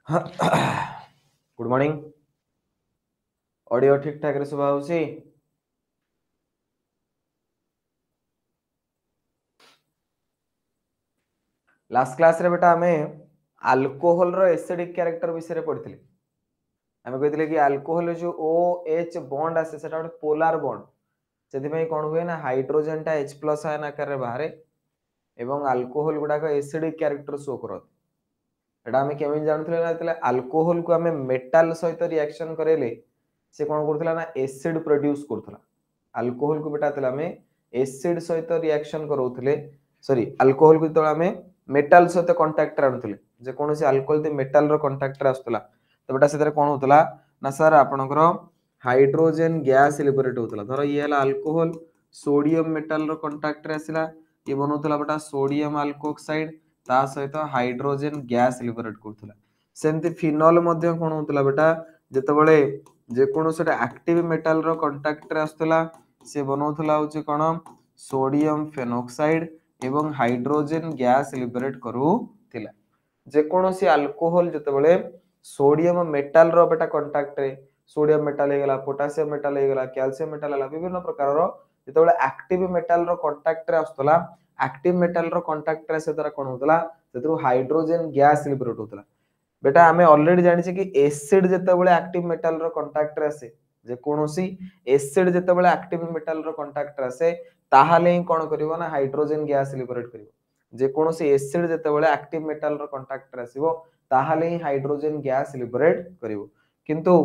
Good morning. Audio ठीक ठाक रे सुबह होसी। लास्ट क्लास रे बेटा हमें अल्कोहल रो एसिडिक कैरेक्टर विषय रे पढ़िथिले। हमें कहथिले कि अल्कोहल जो OH बॉन्ड आसे सेटा ଗୋଟେ पोलार बॉन्ड सेति पई कोन हुए ना हाइड्रोजन टा H+ आयन आकार रे बाहरे एवं अल्कोहल गुडा को एसिडिक कैरेक्टर शो करत। एटा हमें केमिन जानथिले ना तले अल्कोहल को हमें मेटल सहित रिएक्शन करेले से कोन करथिला ना एसिड प्रोड्यूस करथला। अल्कोहल को बेटा तले हमें एसिड सहित रिएक्शन करौथिले सॉरी अल्कोहल को तले हमें मेटल सहित कांटेक्ट रे आनुथिले जे कोनोसी अल्कोहल दे मेटल रो कांटेक्ट रे आस्तला तो बेटा सेतरे कोन होतला ना सर आपनकर हाइड्रोजन गैस लिबरेट होतला। धर ये हला अल्कोहल सोडियम मेटल रो कांटेक्ट रे आसिला ये बनौतला बेटा सोडियम अल्कोक्साइड ता सहित हाइड्रोजन गैस लिबरेट करथला। सेमति फिनोल मध्ये कोन होतला बेटा जेतबळे जे कोनोसी एक्टिव मेटल रो कांटेक्ट रे आस्तला से बनौतला होची कोन सोडियम फेनोक्साइड एवं हाइड्रोजन गैस लिबरेट करूथिला। जे कोनोसी अल्कोहल जेतबळे सोडियम मेटल रो बेटा कांटेक्ट रे सोडियम मेटल हे गेला पोटेशियम मेटल हे गेला कैल्शियम मेटल हला विभिन्न प्रकार रो जेतबळे एक्टिव मेटल रो कांटेक्ट रे आस्तला एक्टिव मेटल रो कांटेक्ट रे से द्वारा कोन होतला सेतरु हाइड्रोजन गैस लिबरेट होतला। बेटा हमें ऑलरेडी जानि छै कि एसिड जेतबळे एक्टिव मेटल रो कांटेक्ट रे आसे जे कोनोसी एसिड जेतबळे एक्टिव मेटल रो कांटेक्ट रे आसे ताहाले ही कोन करिवो ना हाइड्रोजन गैस लिबरेट करिवो। जे कोनोसी एसिड जेतबळे एक्टिव मेटल रो कांटेक्ट रे आसीबो ताहाले ही हाइड्रोजन गैस लिबरेट करिवो। किंतु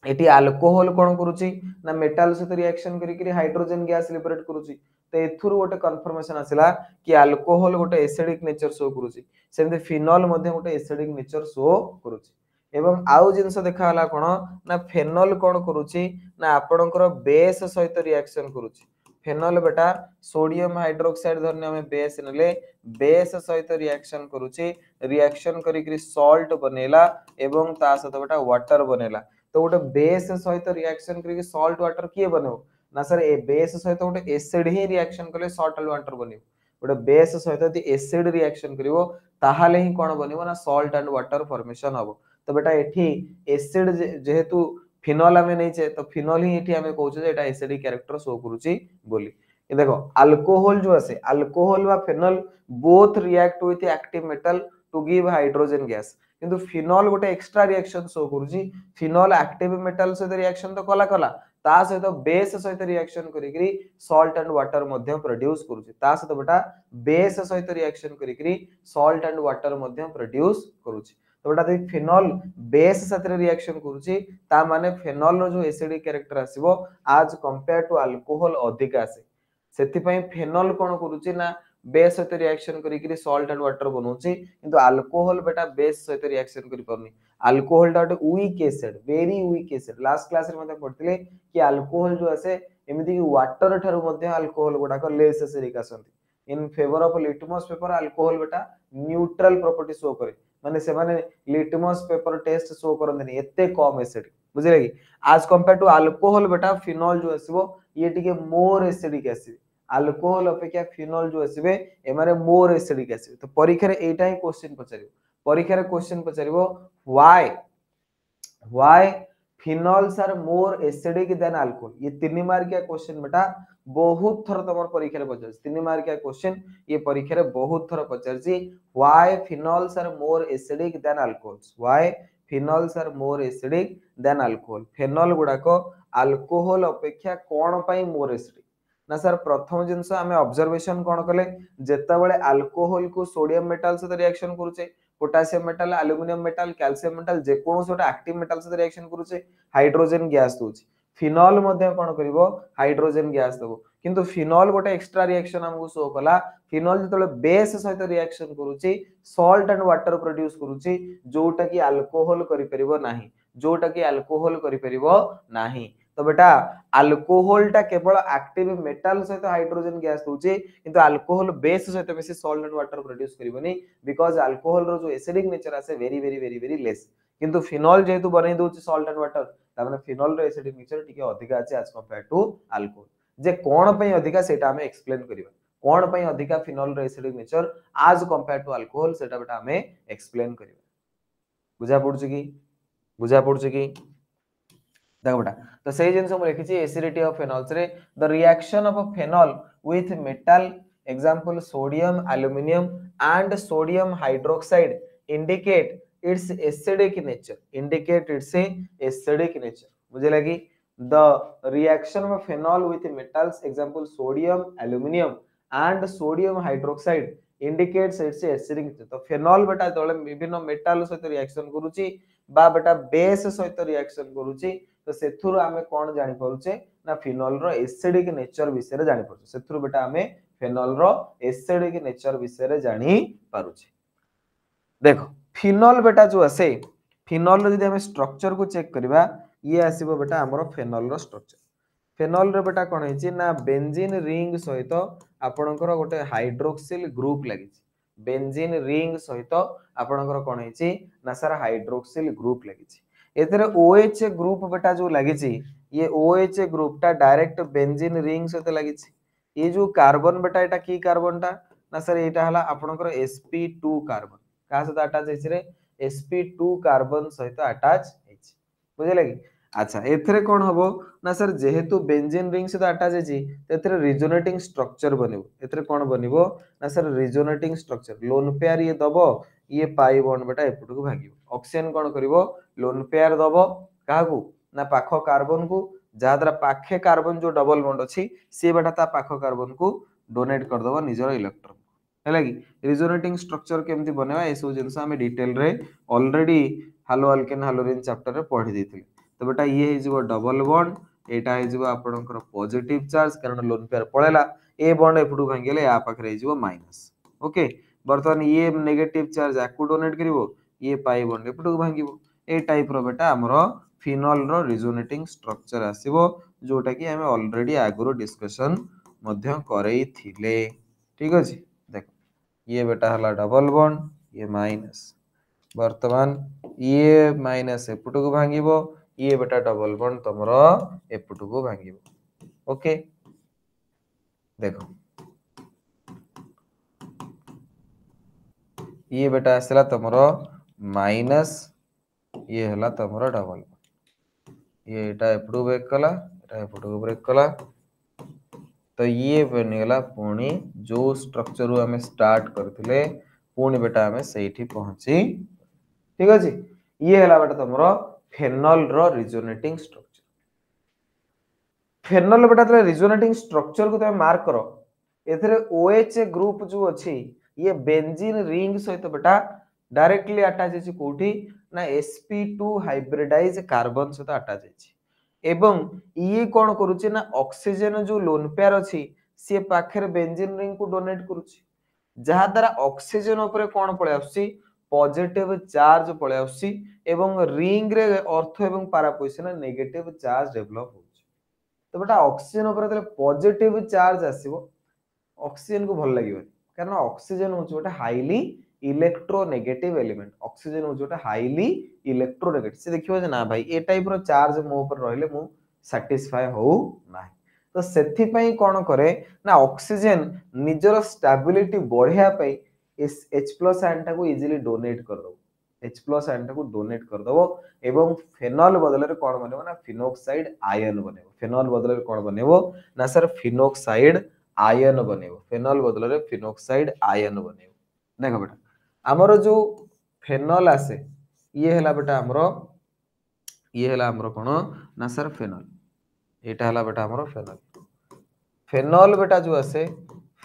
एटी अल्कोहल कोन करूची ना मेटल सहित रिएक्शन करी करी हाइड्रोजन गैस लिबरेट करूची तो एथुरु गोटे कन्फर्मेशन आसिला कि अल्कोहल गोटे एसिडिक नेचर शो करूची सेमते फिनोल मध्ये गोटे एसिडिक नेचर शो करूची। एवं आउ जिंस देखा हला कोन ना फेनोल कोन करूची ना आपणकर बेस सहित रिएक्शन करूची। फेनोल बेटा सोडियम हाइड्रोक्साइड धरने हमें बेस नेले बेस सहित रिएक्शन करूची रिएक्शन करी करी साल्ट बनेला एवं ता सहित बेटा वाटर बनेला। तो गोटे बेस सहित रिएक्शन करी साल्ट वाटर किए बनेव ना सर ए बेस सहित गोटे एसिड ही रिएक्शन कले साल्ट वाटर बनेव। गोटे बेस सहित यदि एसिड रिएक्शन करिवो ताहाले ही कोन बनेव ना साल्ट एंड वाटर फॉर्मेशन हबो। तो बेटा एठी एसिड जेहेतु फिनोल हमें नहीं छे तो फिनोल ही एठी हमें कहउछे जे एटा एसिडिक कैरेक्टर शो करूची बोली। ये देखो अल्कोहल जो आसे अल्कोहल वा phenol both react with active metal to give hydrogen gas किंतु फिनोल गोटे एक्स्ट्रा रिएक्शन शो करूची। फिनोल एक्टिव मेटल सहित रिएक्शन तो कला कला ता सहित बेस सहित रिएक्शन करी करी साल्ट एंड वाटर मध्ये प्रोड्यूस करूची ता सहित बेटा बेस सहित रिएक्शन करी करी साल्ट एंड वाटर मध्ये प्रोड्यूस करूची। तो बेटा देखि फिनोल बेस साथ रिएक्शन करूची ता माने फेनोल रो जो एसिडिक कैरेक्टर आसीबो आज कंपेयर टू अल्कोहल अधिक आसे सेति पई फेनोल कोन करूची ना बेस सहित रिएक्शन करी करी साल्ट एंड वाटर बनौची किंतु अल्कोहल बेटा बेस सहित रिएक्शन करि परनी। अल्कोहल टा weak acid very weak acid last class रे मते पढतिले कि अल्कोहल जो आसे एमिति कि वाटर थारु मध्ये अल्कोहल गुडा को लेस एसिडिक आसंती in favour of litmus paper alcohol बेटा न्यूट्रल प्रॉपर्टी शो करे माने से माने लिटमस पेपर टेस्ट शो करननी एते कम एसिड बुझिले कि आज कंपेयर टू अल्कोहल बेटा फिनोल जो आसीबो ये टिके मोर एसिडिक आसी अल्कोहल अपेक्षा फिनोल जो आसीबे ए माने मोर एसिडिक आसी। तो परीक्षा रे एटा ही क्वेश्चन पचारिबो परीक्षा रे क्वेश्चन पचारिबो why phenols are more acidic than alcohol. ये 3 मार्क का क्वेश्चन बेटा बहुत थर तमर परीक्षा रे पचारछि 3 मार्क का क्वेश्चन ये परीक्षा रे बहुत थर पचारछि why phenols are more acidic than alcohols why phenols are more acidic than alcohol. Phenol गुडा को अल्कोहल अपेक्षा कोन पई मोर एसिडिक ना सर प्रथम जिंस हमें ऑब्जर्वेशन कोन कले जेतबेले अल्कोहल को सोडियम मेटल से रिएक्शन करूचे potassium metal aluminium metal calcium metal जे कोनोस गोटे एक्टिव मेटल से रिएक्शन करूचे हाइड्रोजन गैस दोछि। फिनोल मध्ये कोन करिवो हाइड्रोजन गैस देबो किंतु फिनोल गोटे एक्स्ट्रा रिएक्शन हमको शो कला फिनोल जेतबेले बेस सहित रिएक्शन करूची साल्ट एंड वाटर प्रोड्यूस करूची जोटा कि अल्कोहल करि परिबो नाही जोटा कि अल्कोहल करि परिबो नाही। तो बेटा अल्कोहल टा केवल एक्टिव मेटल सहित हाइड्रोजन गैस दोछि किंतु अल्कोहल बेस सहित बेसी साल्ट एंड वाटर प्रोड्यूस करिवनी बिकॉज़ अल्कोहल रो जो एसिडिक नेचर आसे very very very very less किंतु फिनोल जेतु बनै दोछि साल्ट एंड वाटर ता माने फिनोल रो एसिडिक नेचर टिके अधिका अछि एज कंपेयर टू अल्कोहल। जे कोन पई अधिका सेटा हमें एक्सप्लेन करिवा कोन पई अधिका फिनोल रो एसिडिक नेचर आज कंपेयर टू अल्कोहल सेटा बेटा हमें एक्सप्लेन करिवा बुझा पड़ुछि कि देखो बेटा तो सही जिनस मु लिखिछि एसिडिटी ऑफ फेनॉल्स रे the reaction of phenol with metal example sodium aluminium and sodium hydroxide indicate it's acidic nature मुझे लगी the reaction of phenol with metals example sodium aluminium and sodium hydroxide indicates it's acidic nature तो phenol बेटा तळे विभिन्न metal सहित reaction करूची बा बेटा बेस सहित रिएक्शन करूची तो सेथुरु आमे कोन जानि परुचे ना फिनोल रो एसिडिक नेचर विषय रे जानि परुचे सेथुरु बेटा आमे फिनोल रो एसिडिक नेचर विषय रे जानि परुचे देखो फिनोल बेटा जो आसे फिनोल रो जदि आमे स्ट्रक्चर को चेक करबा ये आसीबो बेटा हमरो फिनोल रो स्ट्रक्चर फेनॉल रे बेटा कोन हेची ना बेंजीन रिंग सहित आपणकर गोटे हाइड्रोक्सिल ग्रुप लागि बेंजीन रिंग सहित आपणकर कोन हेची ना सर हाइड्रोक्सिल ग्रुप लागि एतरे OH ग्रुप बेटा जो लागि ये OH ग्रुप टा डायरेक्ट बेंजीन रिंग सहित लागि ये जो कार्बन बेटा एटा की कार्बन टा ना सर एटा हला आपणकर sp2 कार्बन का सहित अटैच हेची रे sp2 कार्बन सहित अटैच हेची बुझले कि अच्छा एथरे कोन हबो ना सर जेहेतु बेंजीन रिंग सहित अटैच हेची एथरे रिजोनेटिंग स्ट्रक्चर बनिबो एथरे कोन बनिबो ना sir resonating structure lone pair ये दबो ये पाई बॉन्ड बेटा एपटू को भागिबो ऑक्सीजन कोन करिवो लोन पेयर दबो काहू ना पाखो कार्बन को जहा द्वारा पाखे कार्बन जो डबल बॉन्ड अछि से बेटा ता पाखो कार्बन को डोनेट कर दबो निजर इलेक्ट्रॉन हैला कि रिजोनेटिंग स्ट्रक्चर केमति बनेवा ए सब जिंस हम डिटेल रे ऑलरेडी हालो अल्केन हालोरिन चैप्टर रे पढी देथिले तो बेटा ये हे जिवो डबल बॉन्ड एटा हे जिवो आपनकर पॉजिटिव चार्ज कारण लोन पेयर पळेला ए बॉन्ड एपटू भांगेले या पाखरे हे जिवो माइनस ओके बर्तमान ये नेगेटिव चार्ज आकु डोनेट करिवो ये पाई बॉन्ड एपटू भांगिवो ए टाइप रो बेटा हमरो फिनोल रो रिजोनेटिंग स्ट्रक्चर आसीबो जोटा कि हमें ऑलरेडी आगुरो डिस्कशन मध्य करई थिले ठीक अछि देखो ये बेटा हला डबल बॉन्ड ये माइनस वर्तमान ये माइनस एपटू को भांगिबो ये बेटा डबल बॉन्ड तमरो एपटू को भांगिबो ओके देखो ये बेटा आसला तमरो माइनस ये हला तमरो डबल ये एटा एपटू ब्रेक कला एटा एपटू ब्रेक कला तो ये बनिगला पुणी जो स्ट्रक्चर रु हमें स्टार्ट करथिले पुणी बेटा हमें सेठी पहुंची ठीक अछि ये हला बेटा तमरो फेनॉल रो रिजोनेटिंग स्ट्रक्चर फेनॉल बेटा तले रिजोनेटिंग स्ट्रक्चर को तमे मार्क करो एथरे OH ग्रुप जो अछि ये बेंजीन रिंग सहित बेटा डायरेक्टली अटैच अछि कोठी ना sp2 हाइब्रिडाइज कार्बन सहित अटैच अछि एवं ये कोन करूची ना ऑक्सीजन जो लोन पेयर अछि से पाखर बेंजीन रिंग को डोनेट करूची जहा द्वारा ऑक्सीजन ऊपर कोन पळे आसी पॉजिटिव चार्ज पळे आसी एवं रिंग रे अर्थ एवं पारा पोजिशन नेगेटिव चार्ज डेवलप होची तो बेटा ऑक्सीजन ऊपर तले पॉजिटिव चार्ज आसीबो ऑक्सीजन को भल लागियो कारण ऑक्सीजन होची बेटा हाईली इलेक्ट्रोनेगेटिव एलिमेंट ऑक्सीजन होची बेटा हाईली इलेक्ट्रोनेगेटिव से देखियो जे ना भाई ए टाइप रो चार्ज मो ऊपर रहले मु सैटिस्फाई हो नाही तो सेथि पई कोन करे ना ऑक्सीजन निजर स्टेबिलिटी बढ़िया पई इस H+ आयन टा को इजीली डोनेट कर दो H+ आयन टा को डोनेट कर दो एवं फेनॉल बदले रे कोन बनेबो ना फिनोक्साइड आयन बनेबो फेनॉल बदले रे कोन बनेबो ना सर फिनोक्साइड आयन बनेबो फेनॉल बदले रे फिनोक्साइड आयन बनेबो देखो बेटा हमरो जो फेनॉल आसे ये हला बेटा हमरो कोन ना सर फेनॉल एटा हला बेटा हमरो फेनॉल बेटा जो आसे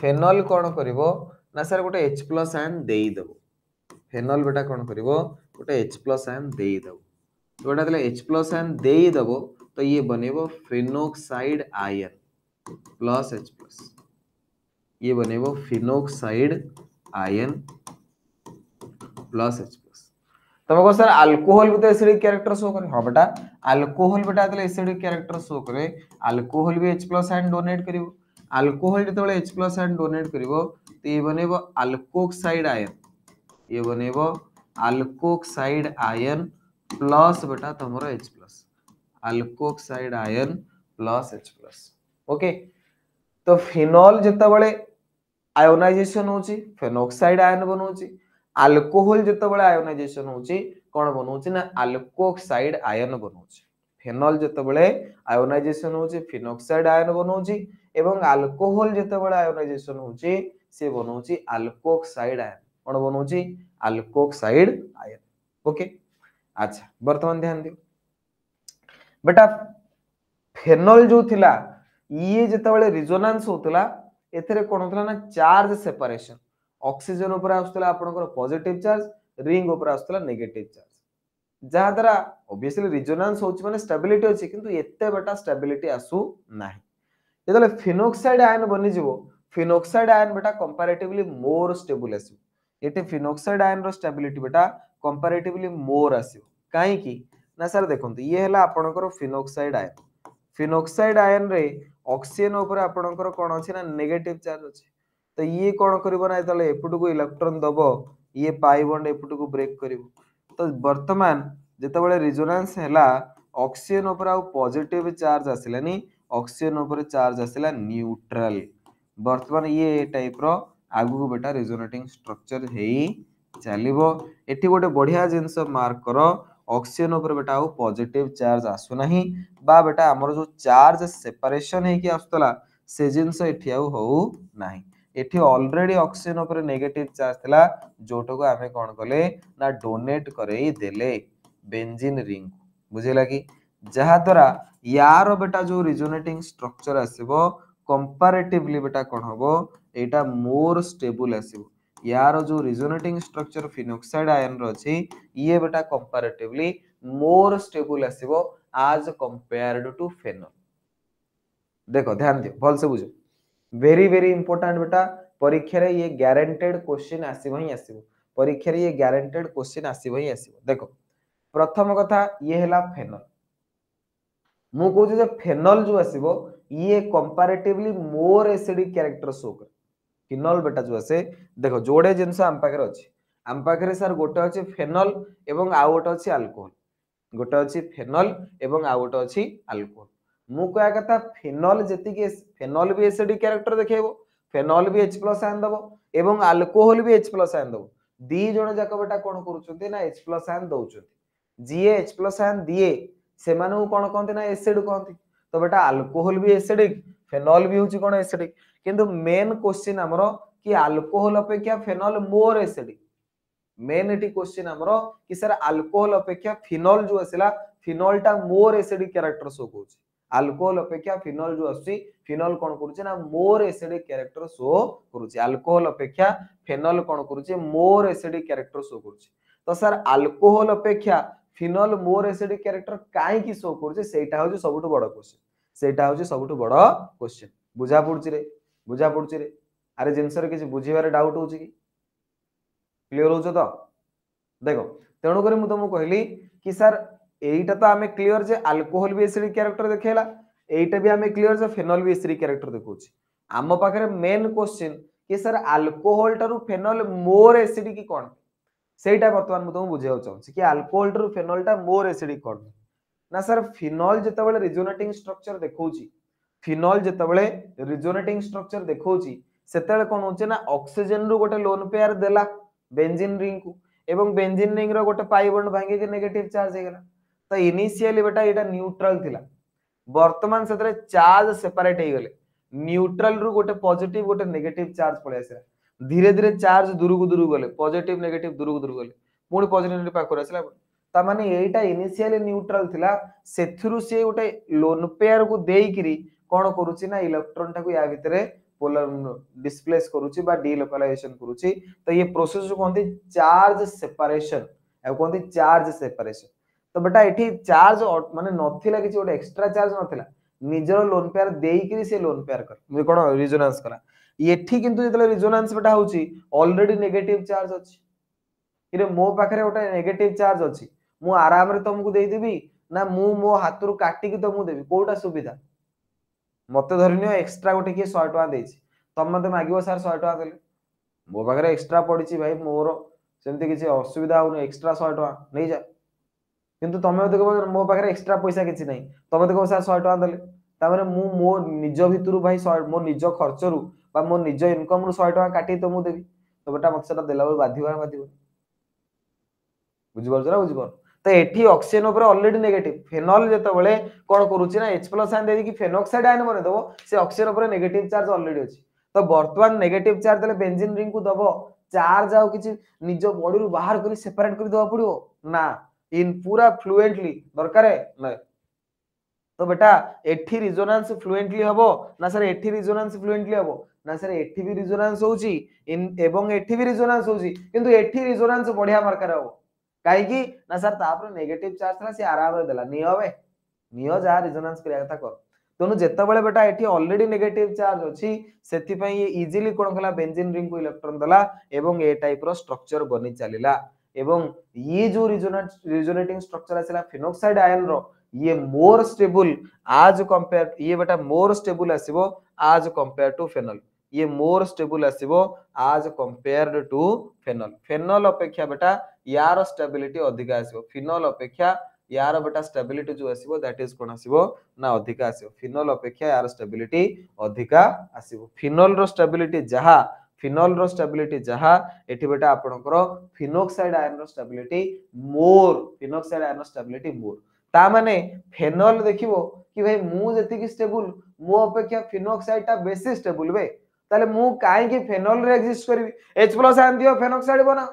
फेनॉल कोन करिवो ना सर गोटे H+ आयन देई देबो फेनॉल बेटा कोन करिवो गोटे H+ आयन देई देबो जोटा तले H+ आयन देई देबो तो ये बनेबो फिनोक्साइड आयन प्लस H+ ये बनेबो फिनोक्साइड आयन प्लस H+ तुमको सर अल्कोहल भी तो एसिडिक कैरेक्टर शो करे हां बेटा अल्कोहल बेटा तले एसिडिक कैरेक्टर शो करे अल्कोहल भी H+ आयन डोनेट करिवो अल्कोहल जतले H+ आयन डोनेट करिवो तो ये बनेबो अल्कोक्साइड आयन ये बनेबो अल्कोक्साइड आयन प्लस बेटा तमरो H+ alkoxide ion plus H+ okay तो फिनॉल जतबळे आयोनाइजेशन होची फेनोक्साइड आयन बनोची अल्कोहल जेतेबेले आयोनाइजेशन होची कोन बनउची ना अल्कोक्साइड आयन बनउची फेनॉल जेतेबेले आयोनाइजेशन होची फिनॉक्साइड आयन बनउची एवं अल्कोहल जेतेबेले आयोनाइजेशन होची से बनउची अल्कोक्साइड आयन कोन बनउची अल्कोक्साइड आयन ओके अच्छा वर्तमान ध्यान दियो बेटा फेनॉल जो थिला ये जेतेबेले रिजोनेंस होतला एथरे कोन होतला ना चार्ज सेपरेशन ऑक्सीजन ऊपर आस्तला आपनकर पॉजिटिव चार्ज रिंग ऊपर आस्तला नेगेटिव चार्ज जहा द्वारा ऑब्वियसली रिजोनेंस होची माने स्टेबिलिटी होची किंतु एते बेटा स्टेबिलिटी आसु नाही जेतेबेले फिनॉक्साइड आयन बनि जिवो फिनॉक्साइड आयन बेटा कंपैरेटिवली मोर स्टेबल आसीबो एटे फिनॉक्साइड आयन रो स्टेबिलिटी बेटा कंपैरेटिवली मोर आसीबो काहे की ना सर देखंतु ये हला आपनकर फिनॉक्साइड आयन रे ऑक्सीजन ऊपर आपनकर कोन अछि ना नेगेटिव चार्ज अछि तो ये कोन करबो ना तले एपुटको इलेक्ट्रॉन दबो ये पाई बॉन्ड एपुटको ब्रेक करिवो तो वर्तमान जेतेबेले रिजोनेंस हैला ऑक्सीजन ऊपर आ पॉजिटिव चार्ज आसिलानी ऑक्सीजन ऊपर चार्ज आसिला न्यूट्रल वर्तमान ये टाइप रो आगु बेटा रिजोनेटिंग स्ट्रक्चर हेई चलिबो एठी गोटे बढ़िया जिंस मार्क करो ऑक्सीजन ऊपर बेटा आ पॉजिटिव चार्ज आसु नाही बा बेटा हमर जो चार्ज सेपरेशन हे कि आस्तला से जिंस एठी आ हो नाही एठी ऑलरेडी ऑक्सीजन ऊपर नेगेटिव चार्ज थिला जोटको आमे कोन कले ना डोनेट करई देले बेंजीन रिंग बुझिला कि जहा द्वारा यार बेटा जो रिजोनेटिंग स्ट्रक्चर आसीबो कंपैरेटिवली बेटा कोन होबो एटा मोर स्टेबल आसीबो यार जो रिजोनेटिंग स्ट्रक्चर फिनॉक्साइड आयन रो अछि ये बेटा कंपैरेटिवली मोर स्टेबल आसीबो आज कंपेयर्ड टू फेनॉल देखो ध्यान दियो भल से बुझो वेरी इंपोर्टेंट बेटा परीक्षा रे ये गारंटेड क्वेश्चन आसीबो ही आसीबो परीक्षा रे ये गारंटेड क्वेश्चन आसीबो ही आसीबो देखो प्रथम कथा ये हला फेनॉल मु कहू जे फेनॉल जो आसीबो ये comparatively more acidic character show कर फिनॉल बेटा जो आसे देखो जोड़े जिंस हम पाखरे अछि हम पाखरे सर गोटे अछि फेनॉल एवं आ गोटे अछि अल्कोहल गोटे अछि फेनॉल एवं आ गोटे अछि अल्कोहल मु कहया कथा फेनॉल जेति के फेनॉल भी एसिडिक कैरेक्टर देखेबो फेनॉल भी H+ आयन दबो एवं अल्कोहल भी H+ आयन दबो दी जण जाक बेटा कोन करूछन्ते ना H+ आयन दउछन्ते जीए H+ आयन दिए से मानु कोन कहन्ते ना एसिड कहन्ते तो बेटा अल्कोहल भी एसिडिक फेनॉल भी होची कोन एसिडिक किंतु मेन क्वेश्चन हमरो कि अल्कोहल अपेक्षा phenol more acidic main eighty question हमरो कि सर अल्कोहल अपेक्षा फिनॉल जो आसिला फिनॉल टा मोर एसिडिक कैरेक्टर शो करूची अल्कोहल अपेक्षा फिनॉल जो आसी फिनॉल कोन करूची ना मोर एसिडिक कैरेक्टर शो करूची अल्कोहल अपेक्षा फेनॉल कोन करूची मोर एसिडिक कैरेक्टर शो करूची तो सर अल्कोहल अपेक्षा फिनॉल मोर एसिडिक कैरेक्टर काहे की शो करूची सेटा होची सबटु बड़ क्वेश्चन सेटा होची सबटु बड़ क्वेश्चन बुझा पड़ुची रे अरे जिंसर किछि बुझिबारे डाउट होची की क्लियर होचो तो देखो तेणु करी मु तुमको कहली कि सर एटा तो आमे क्लियर जे अल्कोहल भी एसिडिक कैरेक्टर देखेला एटा भी आमे क्लियर जे फेनॉल भी एसिडिक कैरेक्टर देखौची आम पाखरे मेन क्वेश्चन कि सर अल्कोहल टारु फेनॉल मोर एसिडिक की कोन सेटा वर्तमान मु तुमको बुझाउ चाहूची कि अल्कोहल टारु फेनॉल टा मोर एसिडिक कोन ना सर फिनॉल जेतेबेले रिजोनेटिंग स्ट्रक्चर देखौची फिनॉल जेतेबेले रिजोनेटिंग स्ट्रक्चर देखौची सेतेबेले कोन होचे ना ऑक्सीजन रु गोटे लोन पेयर देला बेंजीन रिंग को एवं बेंजीन रिंग रो गोटे पाई बॉन्ड भांगे के नेगेटिव चार्ज हे गेला तो इनिशियली बेटा एटा न्यूट्रल थिला वर्तमान सेतरे चार्ज सेपरेट हे गेले न्यूट्रल रु गोटे पॉजिटिव गोटे नेगेटिव चार्ज पळे आसे धीरे धीरे चार्ज दूर गले पॉजिटिव नेगेटिव दूर गले पुणी पॉजिटिव नेगेटिव पाखर आसला ता माने एटा इनिशियली न्यूट्रल थिला सेथुरु से गोटे लोन पेयर को देइकिरी कोन करूची ना इलेक्ट्रॉन टाको या भितरे पोलर डिस्प्लेस करूची बा डीलोकलाइजेशन करूची तो ये प्रोसेस को कहते चार्ज सेपरेशन ए कहते चार्ज सेपरेशन तो बेटा एठी चार्ज माने नथिला किछि गोटे एक्स्ट्रा चार्ज नथिला निजर लोन पेयर देइकिरी से लोन पेयर कर जे कोन रिजोनेंस करा एठी किंतु जेतले रिजोनेंस बेटा होची ऑलरेडी नेगेटिव चार्ज अछि इरे मो पाखरे गोटे नेगेटिव चार्ज अछि मु आराम रे तुमको देई देबी ना मु मो हातरु काटी की तुमको देबी कोटा सुविधा मते धरिनियो एक्स्ट्रा गोटे के 100 टका देछि तम मते मागियो सर 100 टका देले मो पाखरे एक्स्ट्रा पडिछि भाई मोर सेमति किछि असुविधा होनो एक्स्ट्रा 100 टका नै जा किंतु तमे मते कहबो मो पाखरे एक्स्ट्रा पैसा किछि नै तमे मते कहबो सर 100 टका देले ता माने मु मो निज भितरु भाई 100 मो निज खर्चरु बा मो निज इनकम रु 100 टका काटी तुमको देबी तो बेटा मते सेटा देला बाधिबा बाधिबो बुझि पारछ ना बुझि पार तो एठी ऑक्सीजन ऊपर ऑलरेडी नेगेटिव फेनॉल जेतेबेले कोन करूची ना H+ आयन देदी कि फेनॉक्साइड आयन बने दबो से ऑक्सीजन ऊपर नेगेटिव चार्ज ऑलरेडी अछि तो वर्तमान नेगेटिव चार्ज देले बेंजीन रिंग को दबो चार्ज आउ किछि निज बॉडी रु बाहर करी सेपरेट करी दबा पड़ियो ना इन पूरा फ्लुएंटली दरकार है ना तो बेटा एठी रिजोनेंस फ्लुएंटली हबो ना सर एठी रिजोनेंस फ्लुएंटली हबो ना सर एठी भी रिजोनेंस होउची इन एवं एठी भी रिजोनेंस होउची किंतु एठी रिजोनेंस बढ़िया मार्कर हबो काहे कि ना सर तापर नेगेटिव चार्ज था से आराम रे देला नियबे नियो जा रिजोनेंस करिया कथा कर तनु जेतेबेले बेटा एठी ऑलरेडी नेगेटिव चार्ज अछि सेति पई ये इजीली कोन कला बेंजीन रिंग को इलेक्ट्रॉन दला एवं ए टाइप रो स्ट्रक्चर बनि चलिला एवं ये जो रिजोनेटिंग स्ट्रक्चर आसिला फिनोक्साइड आयन रो ये मोर स्टेबल आज कंपेयर ये बेटा मोर स्टेबल आसीबो आज कंपेयर टू फेनॉल ये मोर स्टेबल आसीबो आज कंपेयर्ड टू फेनॉल फेनॉल अपेक्षा बेटा यार स्टेबिलिटी अधिक आसीबो फिनॉल अपेक्षा यार बेटा स्टेबिलिटी जो आसीबो दैट इज कोन आसीबो ना अधिक आसीबो फिनॉल अपेक्षा यार स्टेबिलिटी अधिक आसीबो फिनॉल रो स्टेबिलिटी जहा फिनॉल रो स्टेबिलिटी जहा एठी बेटा आपनकर फिनोक्साइड आयन रो स्टेबिलिटी मोर फिनोक्साइड आयन रो स्टेबिलिटी मोर ता माने फेनॉल देखिबो कि भाई मु जति कि स्टेबल मो अपेक्षा फिनोक्साइड ता बेसी स्टेबल बे ताले मु काहे कि फेनॉल रे एग्जिस्ट करबी H+ आयन दियो फेनोक्साइड बना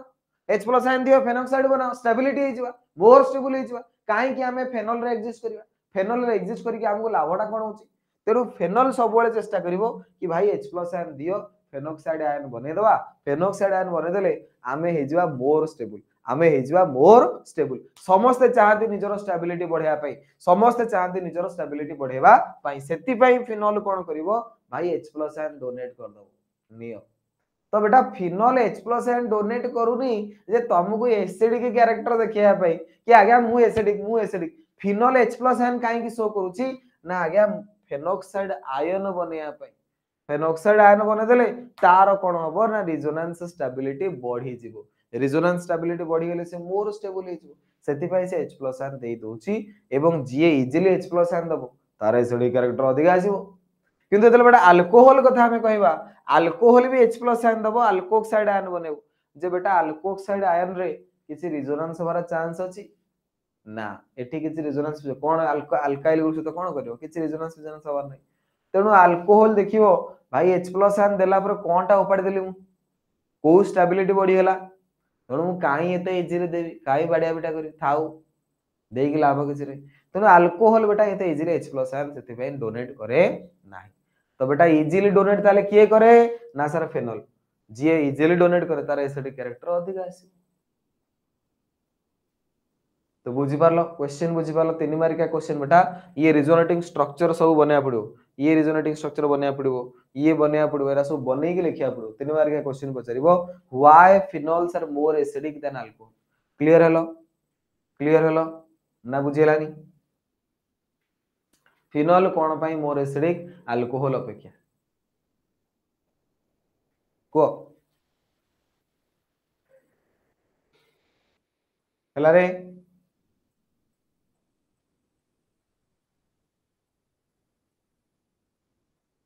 H+ आयन दियो फेनोक्साइड बना स्टेबिलिटी हे जिवा मोर स्टेबल हे जिवा काहे कि हमें फेनॉल रे एग्जिस्ट करबा फेनॉल रे एग्जिस्ट करी कि हमको लाभटा कोन होची तेरु फेनॉल सब बेले चेष्टा करिवो कि भाई H+ आयन दियो फेनोक्साइड आयन बने दवा फेनोक्साइड आयन बने देले आमे हे जिवा मोर स्टेबल आमे हे जिवा मोर स्टेबल समस्त चाहती निजर स्टेबिलिटी बढ़िया पाई समस्त चाहती निजर स्टेबिलिटी बढ़ेबा पाई सेति पाई फिनॉल कोन करिवो भाई H+ आयन डोनेट कर दो नियो तो बेटा फिनॉल H+ आयन डोनेट करूनी जे तुमको एसिडिक कैरेक्टर देखिया पाई कि आज्ञा मु एसिडिक फिनॉल H+ आयन काहे कि शो करूची ना आज्ञा फेनोक्साइड आयन बनेया पाई फेनोक्साइड आयन बने देले तार कोन हबो ना रिजोनेंस स्टेबिलिटी बढ़ी जिवो रिजोनेंस स्टेबिलिटी बढ़ी गेले से मोर स्टेबल हे जिवो सेति पई से H+ आयन देई दोची एवं जीए इजीली H+ आयन दबो तार एसिडिक कैरेक्टर अधिक आसीबो किंतु जेतले बेटा अल्कोहल कथा हमें कहबा अल्कोहल भी H+ आयन दबो अल्कोक्साइड आयन बनेबो जे बेटा अल्कोक्साइड आयन रे किछि रिजोनेंस होबार चांस अछि ना एठी किछि रिजोनेंस कोन अल्काइल ग्रुप तो कोन करियो किछि रिजोनेंस होबार नै तेनु अल्कोहल देखियो भाई H+ आयन देला पर कोनटा उपाड़ देली मु को स्टेबिलिटी बढ़ी गेला तेनु मु काई एते इजी रे देबी काई बाडिया बिटा करी थाउ देकी लाभ किछि रे तेनु अल्कोहल बेटा एते इजी रे H+ आयन सेति पई डोनेट करे नाही तो बेटा इजीली डोनेट ताले किए करे ना सर फेनॉल जे इजीली डोनेट करे तार एसिडिक कैरेक्टर अधिक आसी तो बुझी पारलो क्वेश्चन बुझी पारलो 3 मार्क का क्वेश्चन बेटा ये रिजोनेटिंग स्ट्रक्चर सब बनेया पड़ियो ये रिजोनेटिंग स्ट्रक्चर बनेया पड़ियो ये बनेया पड़ियो एरा सब बनै के लिखिया पड़ियो 3 मार्क का क्वेश्चन पचारिबो why phenols are more acidic than alcohol clear हेलो ना बुझिलानी फिनॉल कोन पई मोर एसिडिक अल्कोहल अपेक्षा को हला रे